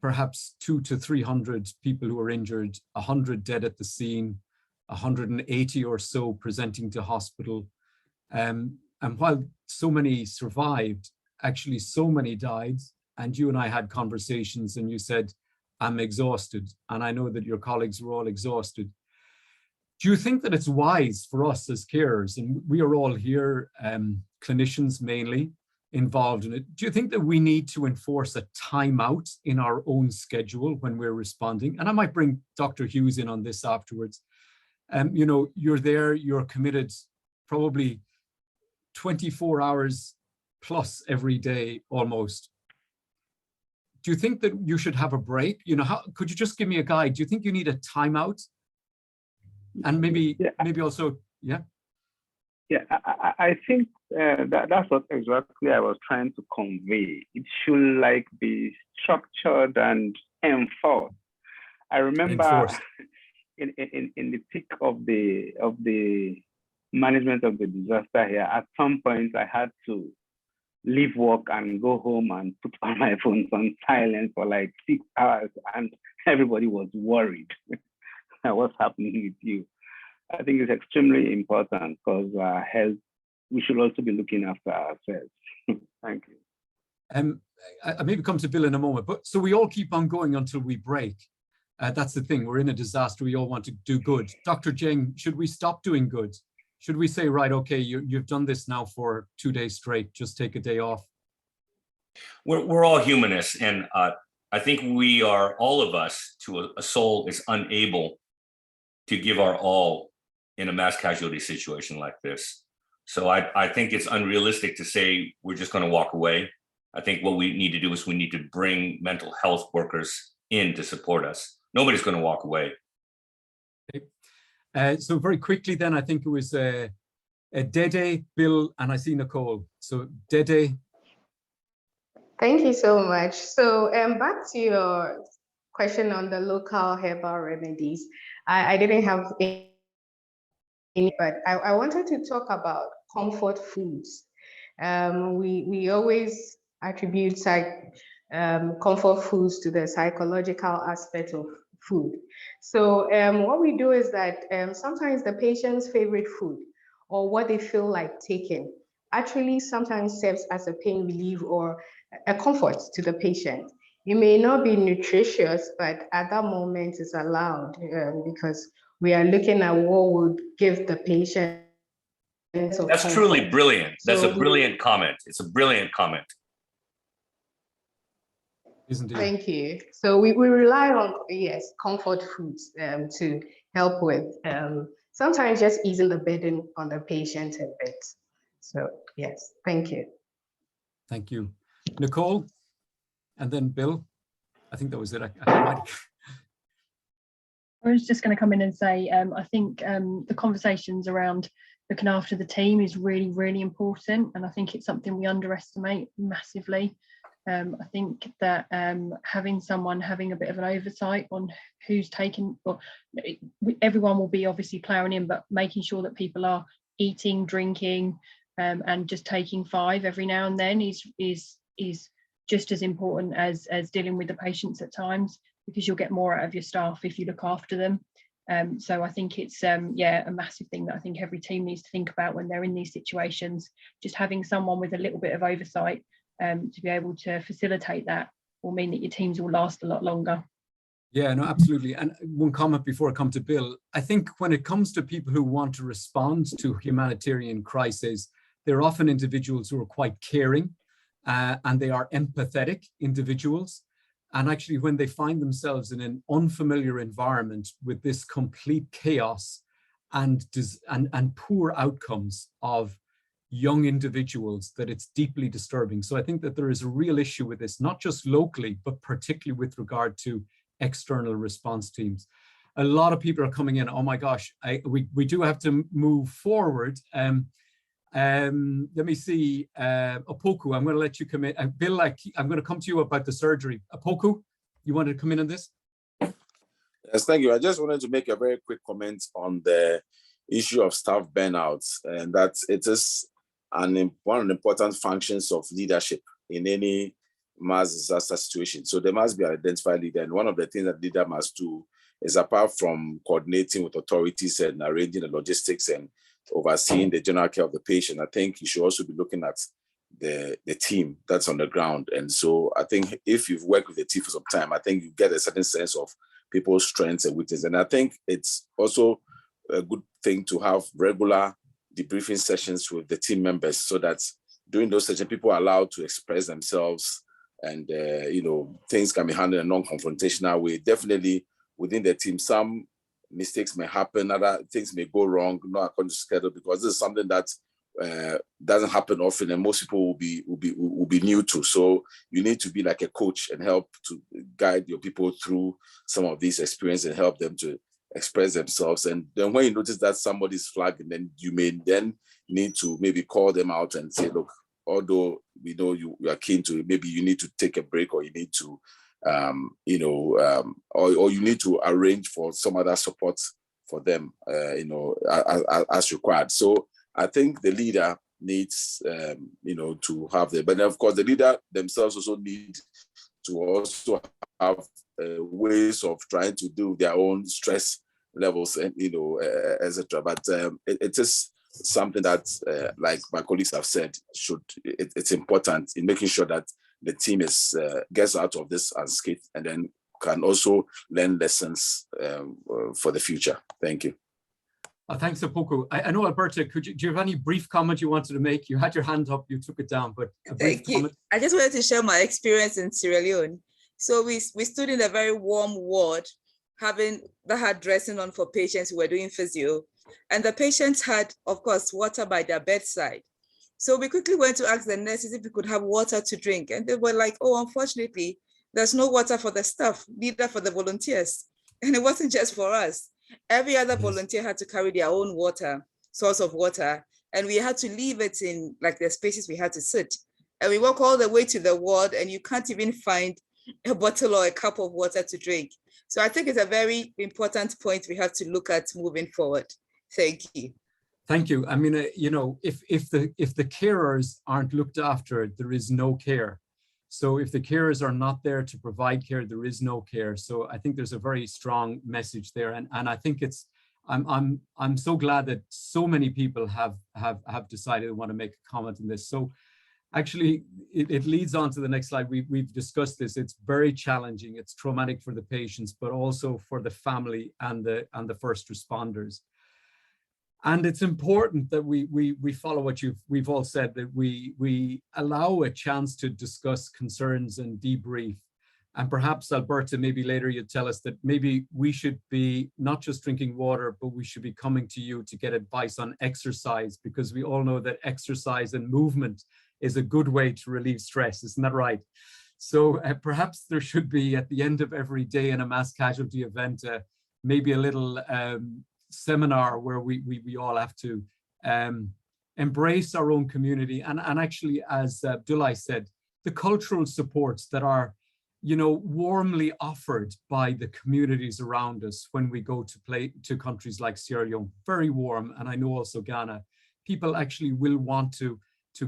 perhaps 200 to 300 people who were injured, 100 dead at the scene, 180 or so presenting to hospital. And while so many survived, actually so many died. And you and I had conversations and you said, I'm exhausted. And I know that your colleagues were all exhausted. Do you think that it's wise for us as carers, and we are all here, clinicians mainly, involved in it, do you think that we need to enforce a timeout in our own schedule when we're responding? And I might bring Dr. Hughes in on this afterwards. You know, you're there, you're committed probably 24 hours plus every day almost. Do you think that you should have a break? You know, could you just give me a guide? Do you think you need a timeout? And maybe also, yeah. Yeah, I think that's what exactly I was trying to convey. It should like be structured and enforced. I remember in the peak of the management of the disaster here, at some point I had to leave work and go home and put all my phones on silent for like 6 hours, and everybody was worried. What's happening with you? I think it's extremely important because health, we should also be looking after ourselves. Thank you. I maybe come to Bill in a moment, but so we all keep on going until we break. That's the thing, we're in a disaster, we all want to do good. Dr. Jeng, should we stop doing good? Should we say, right, okay, you've done this now for 2 days straight, just take a day off? We're all humanists, and I think we are, all of us, to a soul, is unable to give our all in a mass casualty situation like this. So I think it's unrealistic to say we're just going to walk away. I think what we need to do is we need to bring mental health workers in to support us. Nobody's going to walk away. Okay. So very quickly then, I think it was Dede, Bill, and I see Nicole. So Dede. Thank you so much. So back to your question on the local herbal remedies. I didn't have any, but I wanted to talk about comfort foods. We always attribute comfort foods to the psychological aspect of food. So what we do is that sometimes the patient's favorite food or what they feel like taking actually sometimes serves as a pain relief or a comfort to the patient. It may not be nutritious, but at that moment it's allowed because we are looking at what would give the patient. That's truly brilliant. That's a brilliant comment. It's a brilliant comment. Thank you. So we rely on, yes, comfort foods to help with sometimes just easing the burden on the patient a bit. So yes, thank you. Thank you. Nicole, and then Bill. I think that was it. I was just going to come in and say, I think the conversations around looking after the team is really, really important. And I think it's something we underestimate massively. I think that having someone having a bit of an oversight on who's taking, well, everyone will be obviously ploughing in, but making sure that people are eating, drinking, and just taking 5 every now and then is just as important as dealing with the patients at times, because you'll get more out of your staff if you look after them. So I think it's yeah, a massive thing that I think every team needs to think about when they're in these situations. Just having someone with a little bit of oversight to be able to facilitate that will mean that your teams will last a lot longer. Yeah, no, absolutely. And one comment before I come to Bill, I think when it comes to people who want to respond to humanitarian crises, they're often individuals who are quite caring and they are empathetic individuals. And actually, when they find themselves in an unfamiliar environment with this complete chaos and poor outcomes of young individuals, that it's deeply disturbing. So I think that there is a real issue with this, not just locally, but particularly with regard to external response teams. A lot of people are coming in. Oh my gosh, we do have to move forward. Let me see, Opoku, I'm going to let you come in. Bill, I'm going to come to you about the surgery. Opoku, you wanted to come in on this? Yes, thank you. I just wanted to make a very quick comment on the issue of staff burnouts, and that it is one of the important functions of leadership in any mass disaster situation. So there must be an identified leader, and one of the things that leader must do is, apart from coordinating with authorities and arranging the logistics and overseeing the general care of the patient, I think you should also be looking at the team that's on the ground. And so I think if you've worked with the team for some time, I think you get a certain sense of people's strengths and weaknesses. And I think it's also a good thing to have regular debriefing sessions with the team members, so that during those sessions, people are allowed to express themselves and, things can be handled in a non-confrontational way. Definitely within the team, some mistakes may happen, other things may go wrong, not according to schedule, because this is something that doesn't happen often, and most people will be new to. So you need to be like a coach and help to guide your people through some of these experiences and help them to express themselves. And then when you notice that somebody's flagging, then you may then need to maybe call them out and say, look, although we know you are keen to, maybe you need to take a break, or you need to or you need to arrange for some other support for them, as required. So I think the leader needs, to have but of course the leader themselves also need to also have ways of trying to do their own stress levels and, etc. But it is something that, like my colleagues have said, it's important in making sure that the team gets out of this unscathed, and then can also learn lessons for the future. Thank you. Thanks, Opoku. I know, Alberta, do you have any brief comment you wanted to make? You had your hand up, you took it down, but a brief comment. I just wanted to share my experience in Sierra Leone. So we stood in a very warm ward, that had dressing on for patients who were doing physio. And the patients had, of course, water by their bedside. So we quickly went to ask the nurses if we could have water to drink. And they were like, oh, unfortunately, there's no water for the staff, neither for the volunteers. And it wasn't just for us. Every other volunteer had to carry their own source of water. And we had to leave it in like the spaces we had to sit. And we walk all the way to the ward, and you can't even find a bottle or a cup of water to drink. So I think it's a very important point we have to look at moving forward. Thank you. Thank you. I mean, if the carers aren't looked after, there is no care. So if the carers are not there to provide care, there is no care. So I think there's a very strong message there. And I think I'm so glad that so many people have decided they want to make a comment on this. So actually, it leads on to the next slide. We've discussed this. It's very challenging. It's traumatic for the patients, but also for the family and the first responders. And it's important that we follow what we've all said, that we allow a chance to discuss concerns and debrief. And perhaps, Alberta, maybe later you'd tell us that maybe we should be not just drinking water, but we should be coming to you to get advice on exercise, because we all know that exercise and movement is a good way to relieve stress. Isn't that right? So perhaps there should be, at the end of every day in a mass casualty event, maybe a little seminar where we all have to embrace our own community. And actually, as Abdullah said, the cultural supports that are, warmly offered by the communities around us when we go to countries like Sierra Leone, very warm. And I know also Ghana, people actually will want to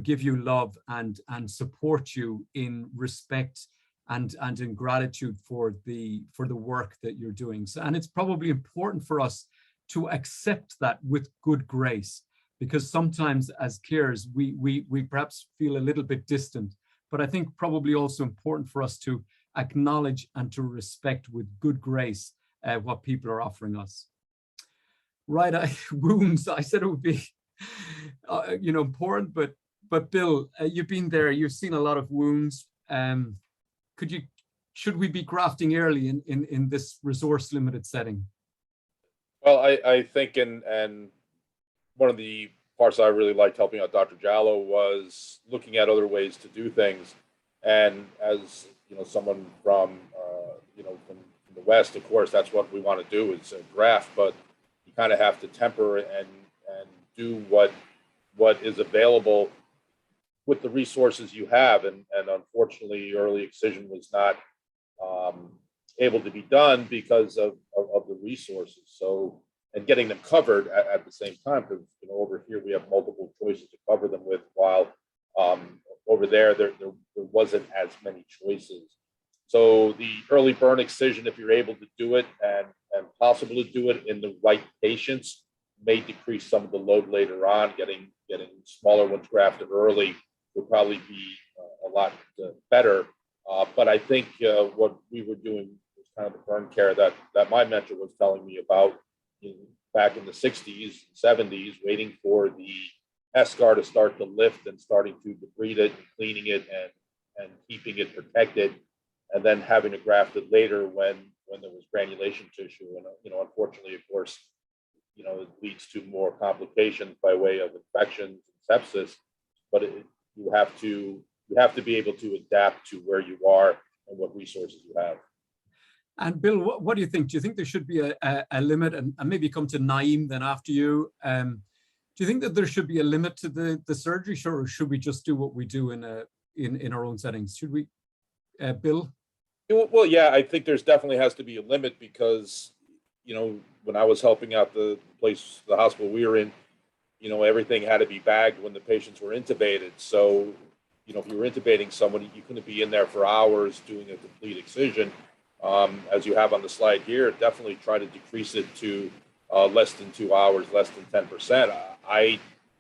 give you love and support you in respect and in gratitude for the work that you're doing. So, and it's probably important for us to accept that with good grace, because sometimes as carers, we perhaps feel a little bit distant, but I think probably also important for us to acknowledge and to respect with good grace what people are offering us. Right, wounds, I said it would be important, but Bill, you've been there, you've seen a lot of wounds. Should we be grafting early in this resource limited setting? Well, I think, and one of the parts I really liked helping out Dr. Jallo was looking at other ways to do things. And as someone from from the West, of course, that's what we want to do is graft, but you kind of have to temper and do what is available with the resources you have. And unfortunately, early excision was not able to be done because of the resources. So, and getting them covered at the same time, because over here we have multiple choices to cover them with, while over there wasn't as many choices. So the early burn excision, if you're able to do it and possible to do it in the right patients, may decrease some of the load later on. Getting smaller ones grafted early would probably be a lot better. But I think what we were doing was kind of the burn care that my mentor was telling me about back in the 60s and 70s, waiting for the eschar to start to lift and starting to debride it and cleaning it and keeping it protected, and then having it grafted later when there was granulation tissue. And unfortunately, of course, it leads to more complications by way of infections and sepsis. But you have to be able to adapt to where you are and what resources you have. And Bill, what do you think? Do you think there should be a limit, and maybe come to Naeem then after you? Do you think that there should be a limit to the surgery, or should we just do what we do in our own settings? Should we, Bill? Well, yeah, I think there's definitely has to be a limit, because when I was helping out the hospital we were in, everything had to be bagged when the patients were intubated. So if you were intubating somebody, you couldn't be in there for hours doing a complete excision. As you have on the slide here, definitely try to decrease it to less than 2 hours, less than 10%. I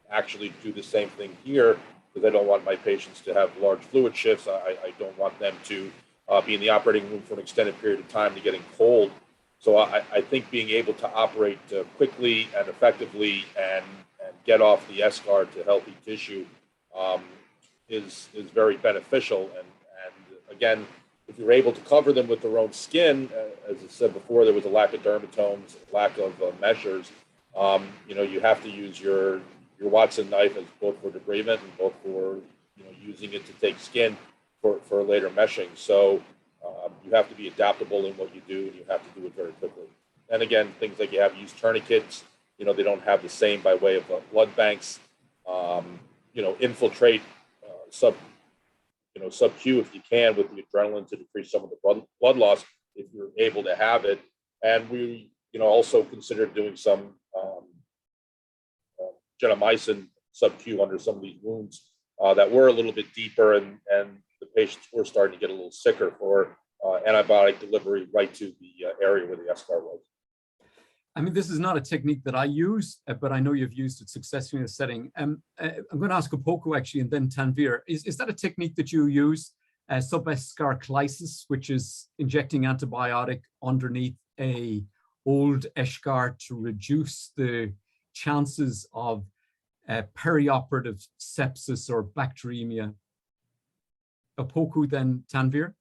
actually do the same thing here, because I don't want my patients to have large fluid shifts. I don't want them to be in the operating room for an extended period of time to getting cold. So I think being able to operate quickly and effectively and get off the eschar to healthy tissue is very beneficial. And again, if you're able to cover them with their own skin, as I said before, there was a lack of dermatomes, lack of measures. You have to use your Watson knife as both for debridement and both for using it to take skin for later meshing. So you have to be adaptable in what you do, and you have to do it very quickly. And again, things like you have used tourniquets. They don't have the same by way of blood banks. Infiltrate sub-Q if you can with the adrenaline to decrease some of the blood loss if you're able to have it. And we also considered doing some gentamicin sub-Q under some of these wounds that were a little bit deeper, and the patients were starting to get a little sicker for antibiotic delivery right to the area where the eschar was. I mean, this is not a technique that I use, but I know you've used it successfully in a setting. I'm going to ask Opoku actually, and then Tanvir. Is that a technique that you use, subescharclysis, which is injecting antibiotic underneath a old eschar to reduce the chances of perioperative sepsis or bacteremia? Opoku, then Tanvir.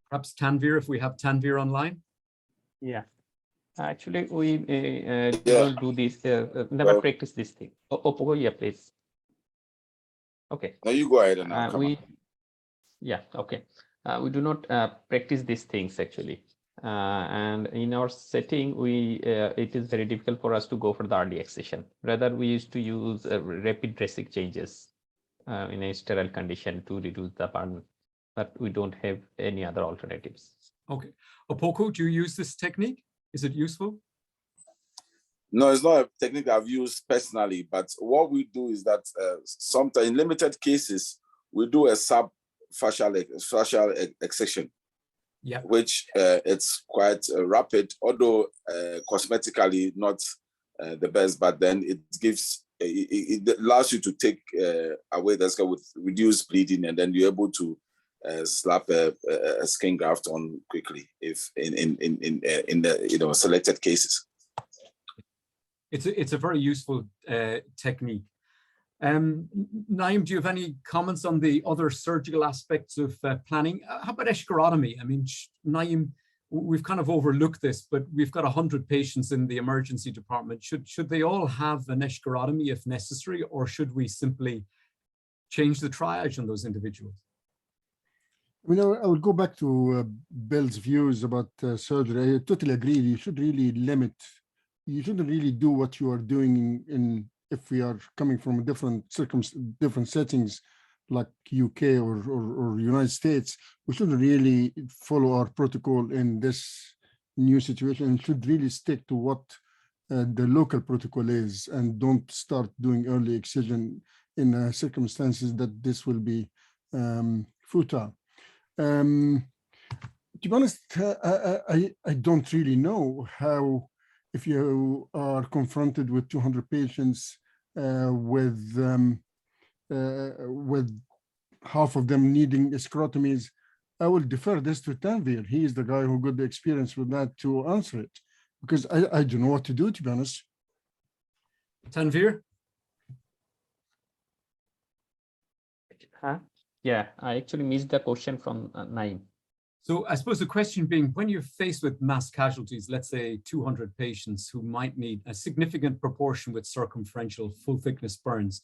Perhaps Tanvir, if we have Tanvir online. Yeah, actually, we don't do this, never practice this thing. Opoku, yeah, please. Okay. No, you go ahead and I'll come up. Yeah, okay. We do not practice these things actually. And in our setting, it is very difficult for us to go for the early excision. Rather, we used to use rapid dressing changes in a sterile condition to reduce the burn, but we don't have any other alternatives. Okay. Opoku, do you use this technique? Is it useful? No, it's not a technique I've used personally, but what we do is that sometimes in limited cases, we do a subfascial excision, which it's quite rapid, although cosmetically not the best, but then it gives, it allows you to take away the scar with reduced bleeding, and then you're able to slap a skin graft on quickly if in the selected cases. It's a very useful technique. Naim, do you have any comments on the other surgical aspects of planning? How about eschorotomy? I mean, Naim, we've kind of overlooked this, but we've got 100 patients in the emergency department. Should they all have an eschorotomy if necessary, or should we simply change the triage on those individuals? I mean, I would go back to Bill's views about surgery. I totally agree. You should really limit. You shouldn't really do what you are doing if we are coming from different settings like UK or United States. We shouldn't really follow our protocol in this new situation. We should really stick to what the local protocol is, and don't start doing early excision in circumstances that this will be futile. To be honest, I don't really know how, if you are confronted with 200 patients with half of them needing sclerotomies, I will defer this to Tanvir. He is the guy who got the experience with that to answer it, because I don't know what to do, to be honest. Tanvir? Yeah, I actually missed the question from Naim. So I suppose the question being, when you're faced with mass casualties, let's say 200 patients who might need a significant proportion with circumferential full thickness burns,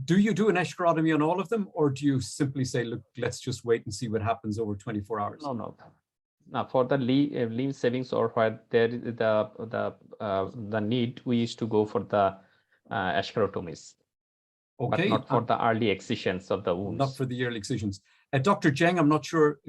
do you do an eschorotomy on all of them, or do you simply say, look, let's just wait and see what happens over 24 hours? No. Now, for the limb savings, or where there is the need, we used to go for the eschorotomies. Okay. But not for the early excisions of the wounds. Not for the early excisions. Dr. Zheng, I'm not sure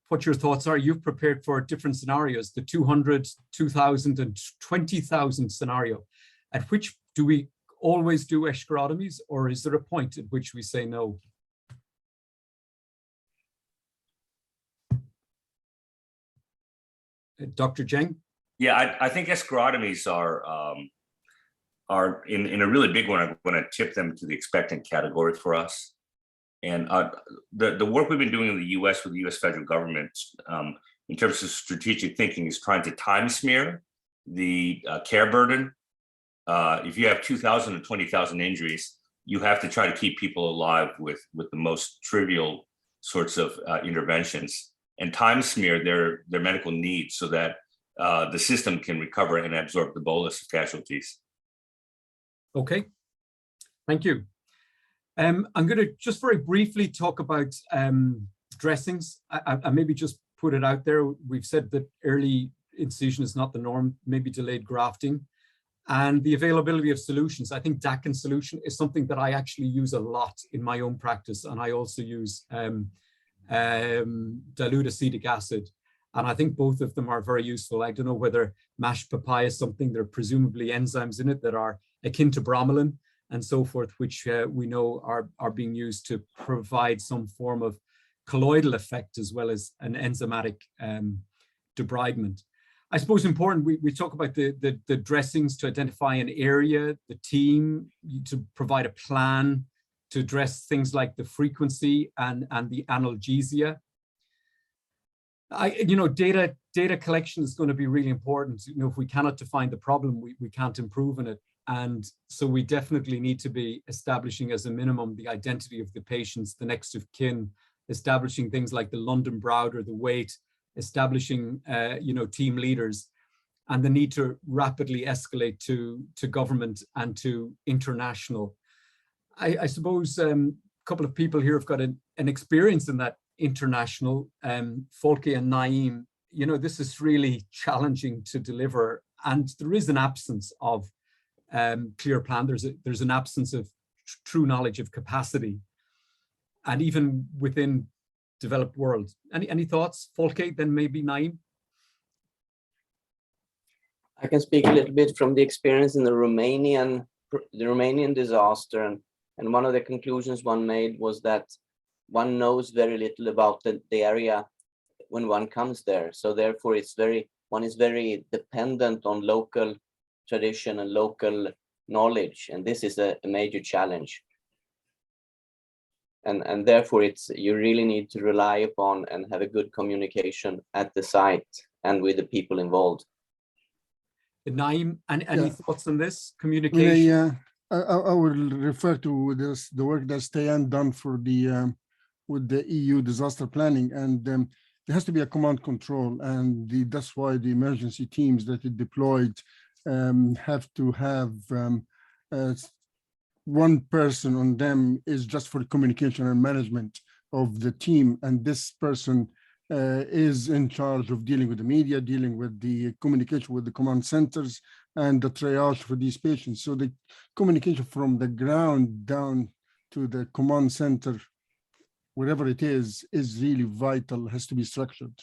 what your thoughts are. You've prepared for different scenarios, the 200, 2,000 and 20,000 scenario. At which do we always do eschorotomies, or is there a point at which we say no? Dr. Zheng? Yeah, I think eschorotomies are in a really big one. I'm going to tip them to the expectant category for us. And the work we've been doing in the US with the US federal government in terms of strategic thinking is trying to time smear the care burden. If you have 2,000 or 20,000 injuries, you have to try to keep people alive with the most trivial sorts of interventions, and time smear their medical needs so that the system can recover and absorb the bolus of casualties. Okay, thank you. I'm going to just very briefly talk about dressings. I maybe just put it out there. We've said that early incision is not the norm, maybe delayed grafting, and the availability of solutions. I think Dakin solution is something that I actually use a lot in my own practice, and I also use dilute acetic acid. And I think both of them are very useful. I don't know whether mashed papaya is something. There are presumably enzymes in it that are akin to bromelain and so forth, which we know are being used to provide some form of colloidal effect as well as an enzymatic debridement. I suppose important, we talk about the dressings to identify an area, the team, to provide a plan to address things like the frequency and the analgesia. Data collection is going to be really important. If we cannot define the problem, we can't improve on it. And so we definitely need to be establishing as a minimum the identity of the patients, the next of kin, establishing things like the London Browder, the weight, establishing team leaders, and the need to rapidly escalate to government and to international. I suppose a couple of people here have got an experience in that international. Folke and Naeem, this is really challenging to deliver, and there is an absence of clear plan. There's an absence of true knowledge of capacity, and even within developed world. Any thoughts, Folke? Then maybe Naeem. I can speak a little bit from the experience in the Romanian disaster, and one of the conclusions one made was that one knows very little about the area when one comes there. So therefore, one is very dependent on local tradition and local knowledge, and this is a major challenge. And therefore, you really need to rely upon and have a good communication at the site and with the people involved. Naeem, any thoughts on this communication? I will refer to the work that Stayan done for with the EU disaster planning, and there has to be a command control, and that's why the emergency teams that it deployed have to have one person on them is just for communication and management of the team, and this person is in charge of dealing with the media, dealing with the communication with the command centers, and the triage for these patients. So the communication from the ground down to the command center, whatever it is really vital, has to be structured.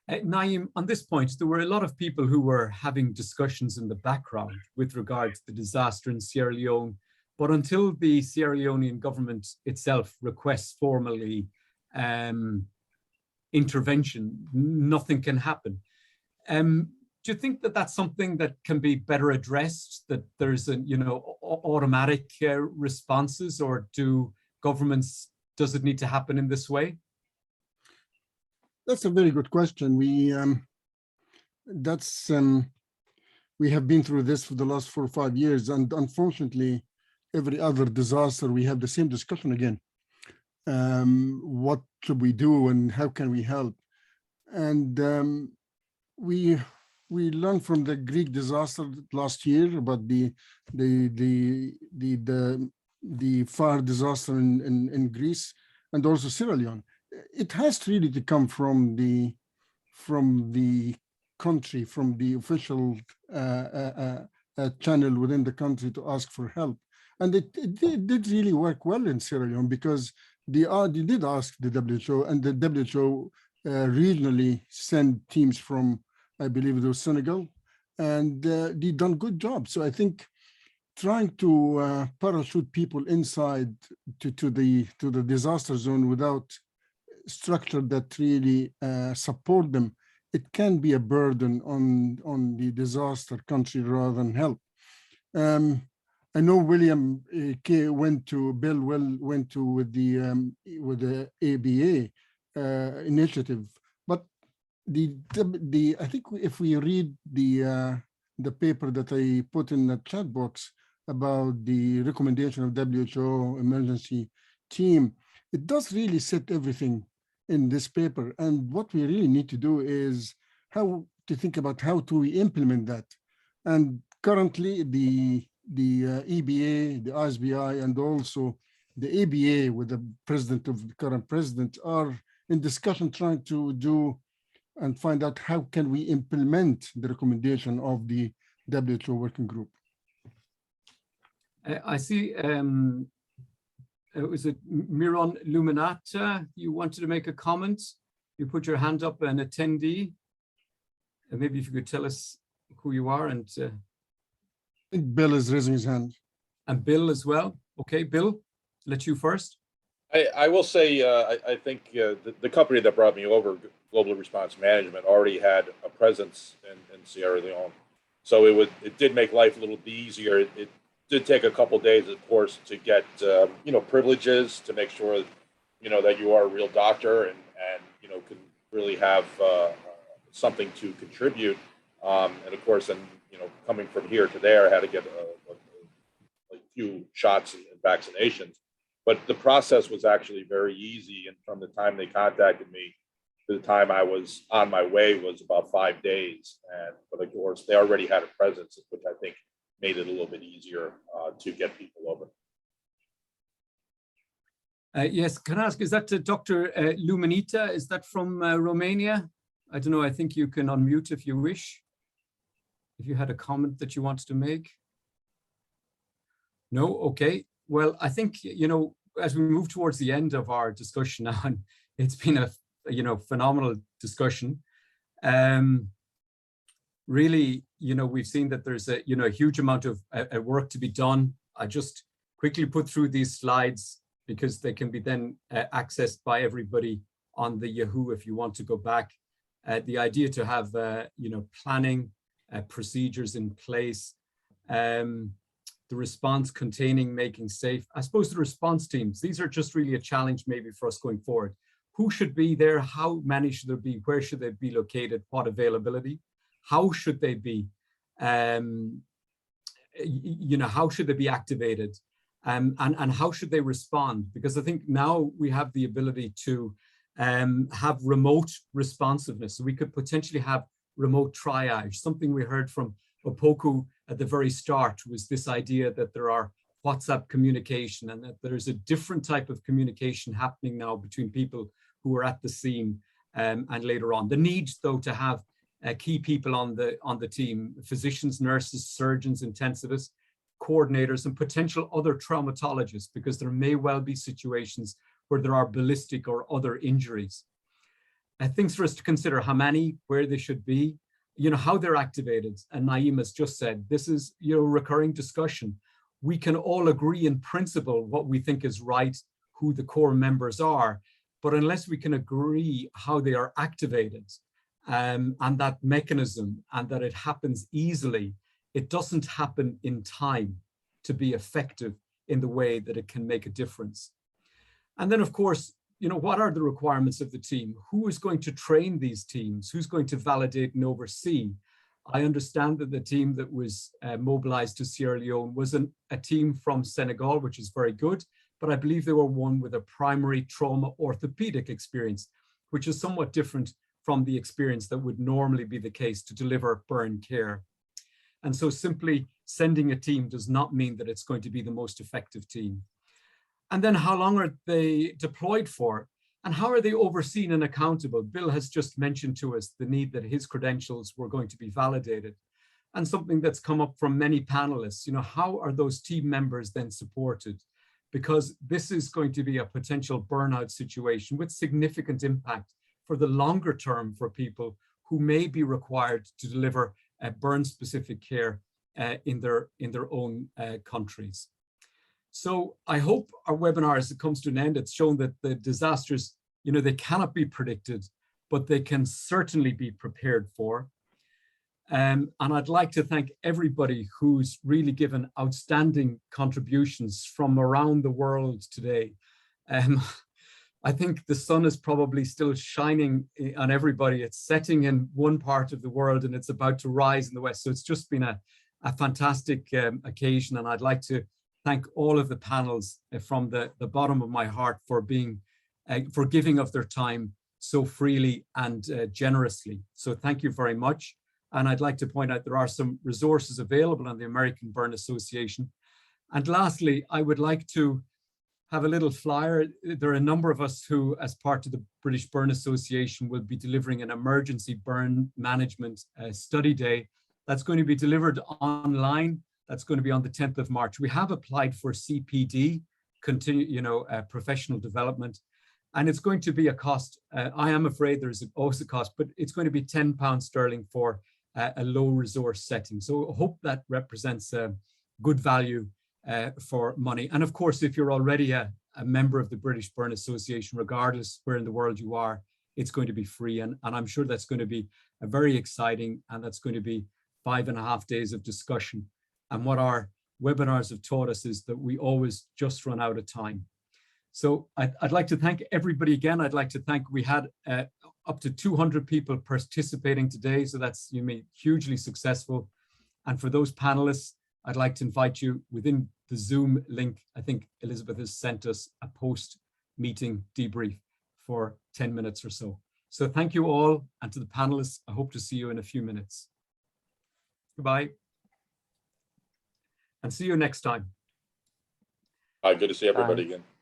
Naeem, on this point, there were a lot of people who were having discussions in the background with regard to the disaster in Sierra Leone, but until the Sierra Leonean government itself requests formally intervention, nothing can happen. Do you think that that's something that can be better addressed, that there's automatic responses, or does it need to happen in this way? That's a very good question. We have been through this for the last 4 or 5 years, and unfortunately, every other disaster we have the same discussion again. What should we do, and how can we help? And we learned from the Greek disaster last year about the fire disaster in Greece, and also Sierra Leone. It has really to come from the country, from the official channel within the country to ask for help. And it did really work well in Sierra Leone, because they did ask the WHO, and the WHO regionally sent teams from, I believe it was Senegal, and they done good job. So I think trying to parachute people inside to the disaster zone without structure that really support them, it can be a burden on the disaster country rather than help. I know William went to with the ABA initiative, but I think if we read the paper that I put in the chat box about the recommendation of WHO emergency team, it does really set everything in this paper. And what we really need to do is how to think about how do we implement that. And currently the EBA, the ISBI, and also the ABA with the current president are in discussion trying to do and find out how can we implement the recommendation of the WHO working group. I see, was it Miron Luminata? You wanted to make a comment? You put your hand up, an attendee. Maybe if you could tell us who you are. And I think Bill is raising his hand. And Bill as well. Okay, Bill, let you first. I will say, I think the company that brought me over, Global Response Management, already had a presence in Sierra Leone. So it did make life a little bit easier. It did take a couple days, of course, to get, privileges to make sure, that you are a real doctor and can really have something to contribute. And of course, coming from here to there, I had to get a few shots and vaccinations. But the process was actually very easy. And from the time they contacted me to the time I was on my way was about 5 days. But of course, they already had a presence, which I think made it a little bit easier to get people over. Yes, can I ask, is that Dr. Luminita? Is that from Romania? I don't know, I think you can unmute if you wish. If you had a comment that you wanted to make. No, okay. Well, I think, as we move towards the end of our discussion now, and it's been a, phenomenal discussion. Really, we've seen that there's a, a huge amount of work to be done. I just quickly put through these slides because they can be then accessed by everybody on the Yahoo if you want to go back. The idea to have, planning procedures in place, the response containing, making safe. I suppose the response teams, these are just really a challenge maybe for us going forward. Who should be there? How many should there be? Where should they be located? What availability? How should they be? How should they be activated? And how should they respond? Because I think now we have the ability to have remote responsiveness. So we could potentially have remote triage. Something we heard from Opoku at the very start was this idea that there are WhatsApp communication and that there's a different type of communication happening now between people who are at the scene and later on. The need, though, to have key people on the team, physicians, nurses, surgeons, intensivists, coordinators, and potential other traumatologists, because there may well be situations where there are ballistic or other injuries. Things for us to consider: how many, where they should be, how they're activated. And Naeem has just said, this is a recurring discussion. We can all agree in principle what we think is right, who the core members are, but unless we can agree how they are activated and that mechanism and that it happens easily, it doesn't happen in time to be effective in the way that it can make a difference. And then, of course, what are the requirements of the team? Who is going to train these teams? Who's going to validate and oversee? I understand that the team that was mobilized to Sierra Leone was a team from Senegal, which is very good, but I believe they were one with a primary trauma orthopedic experience, which is somewhat different from the experience that would normally be the case to deliver burn care. And so simply sending a team does not mean that it's going to be the most effective team. And then how long are they deployed for? And how are they overseen and accountable? Bill has just mentioned to us the need that his credentials were going to be validated. And something that's come up from many panelists, how are those team members then supported? Because this is going to be a potential burnout situation with significant impact for the longer term for people who may be required to deliver burn-specific care in their own countries. So I hope our webinar, as it comes to an end, it's shown that the disasters, they cannot be predicted, but they can certainly be prepared for. And I'd like to thank everybody who's really given outstanding contributions from around the world today. I think the sun is probably still shining on everybody. It's setting in one part of the world and it's about to rise in the West. So it's just been a fantastic occasion. And I'd like to thank all of the panels from the bottom of my heart for giving of their time so freely and generously. So thank you very much. And I'd like to point out there are some resources available on the American Burn Association. And lastly, I would like to have a little flyer. There are a number of us who, as part of the British Burn Association, will be delivering an emergency burn management study day that's going to be delivered online. That's going to be on the 10th of March. We have applied for CPD, professional development, and it's going to be a cost. I am afraid there's always a cost, but it's going to be £10 for a low resource setting. So I hope that represents a good value for money. And of course, if you're already a a member of the British Burn Association, regardless where in the world you are, it's going to be free. And I'm sure that's going to be a very exciting, and that's going to be 5.5 days of discussion. And what our webinars have taught us is that we always just run out of time. So I'd like to thank everybody again. I'd like to thank, we had up to 200 people participating today. So that's, you mean, hugely successful. And for those panelists, I'd like to invite you within the Zoom link. I think Elizabeth has sent us a post-meeting debrief for 10 minutes or so. So thank you all, and to the panelists, I hope to see you in a few minutes. Goodbye. And see you next time. Good to see everybody Bye. again.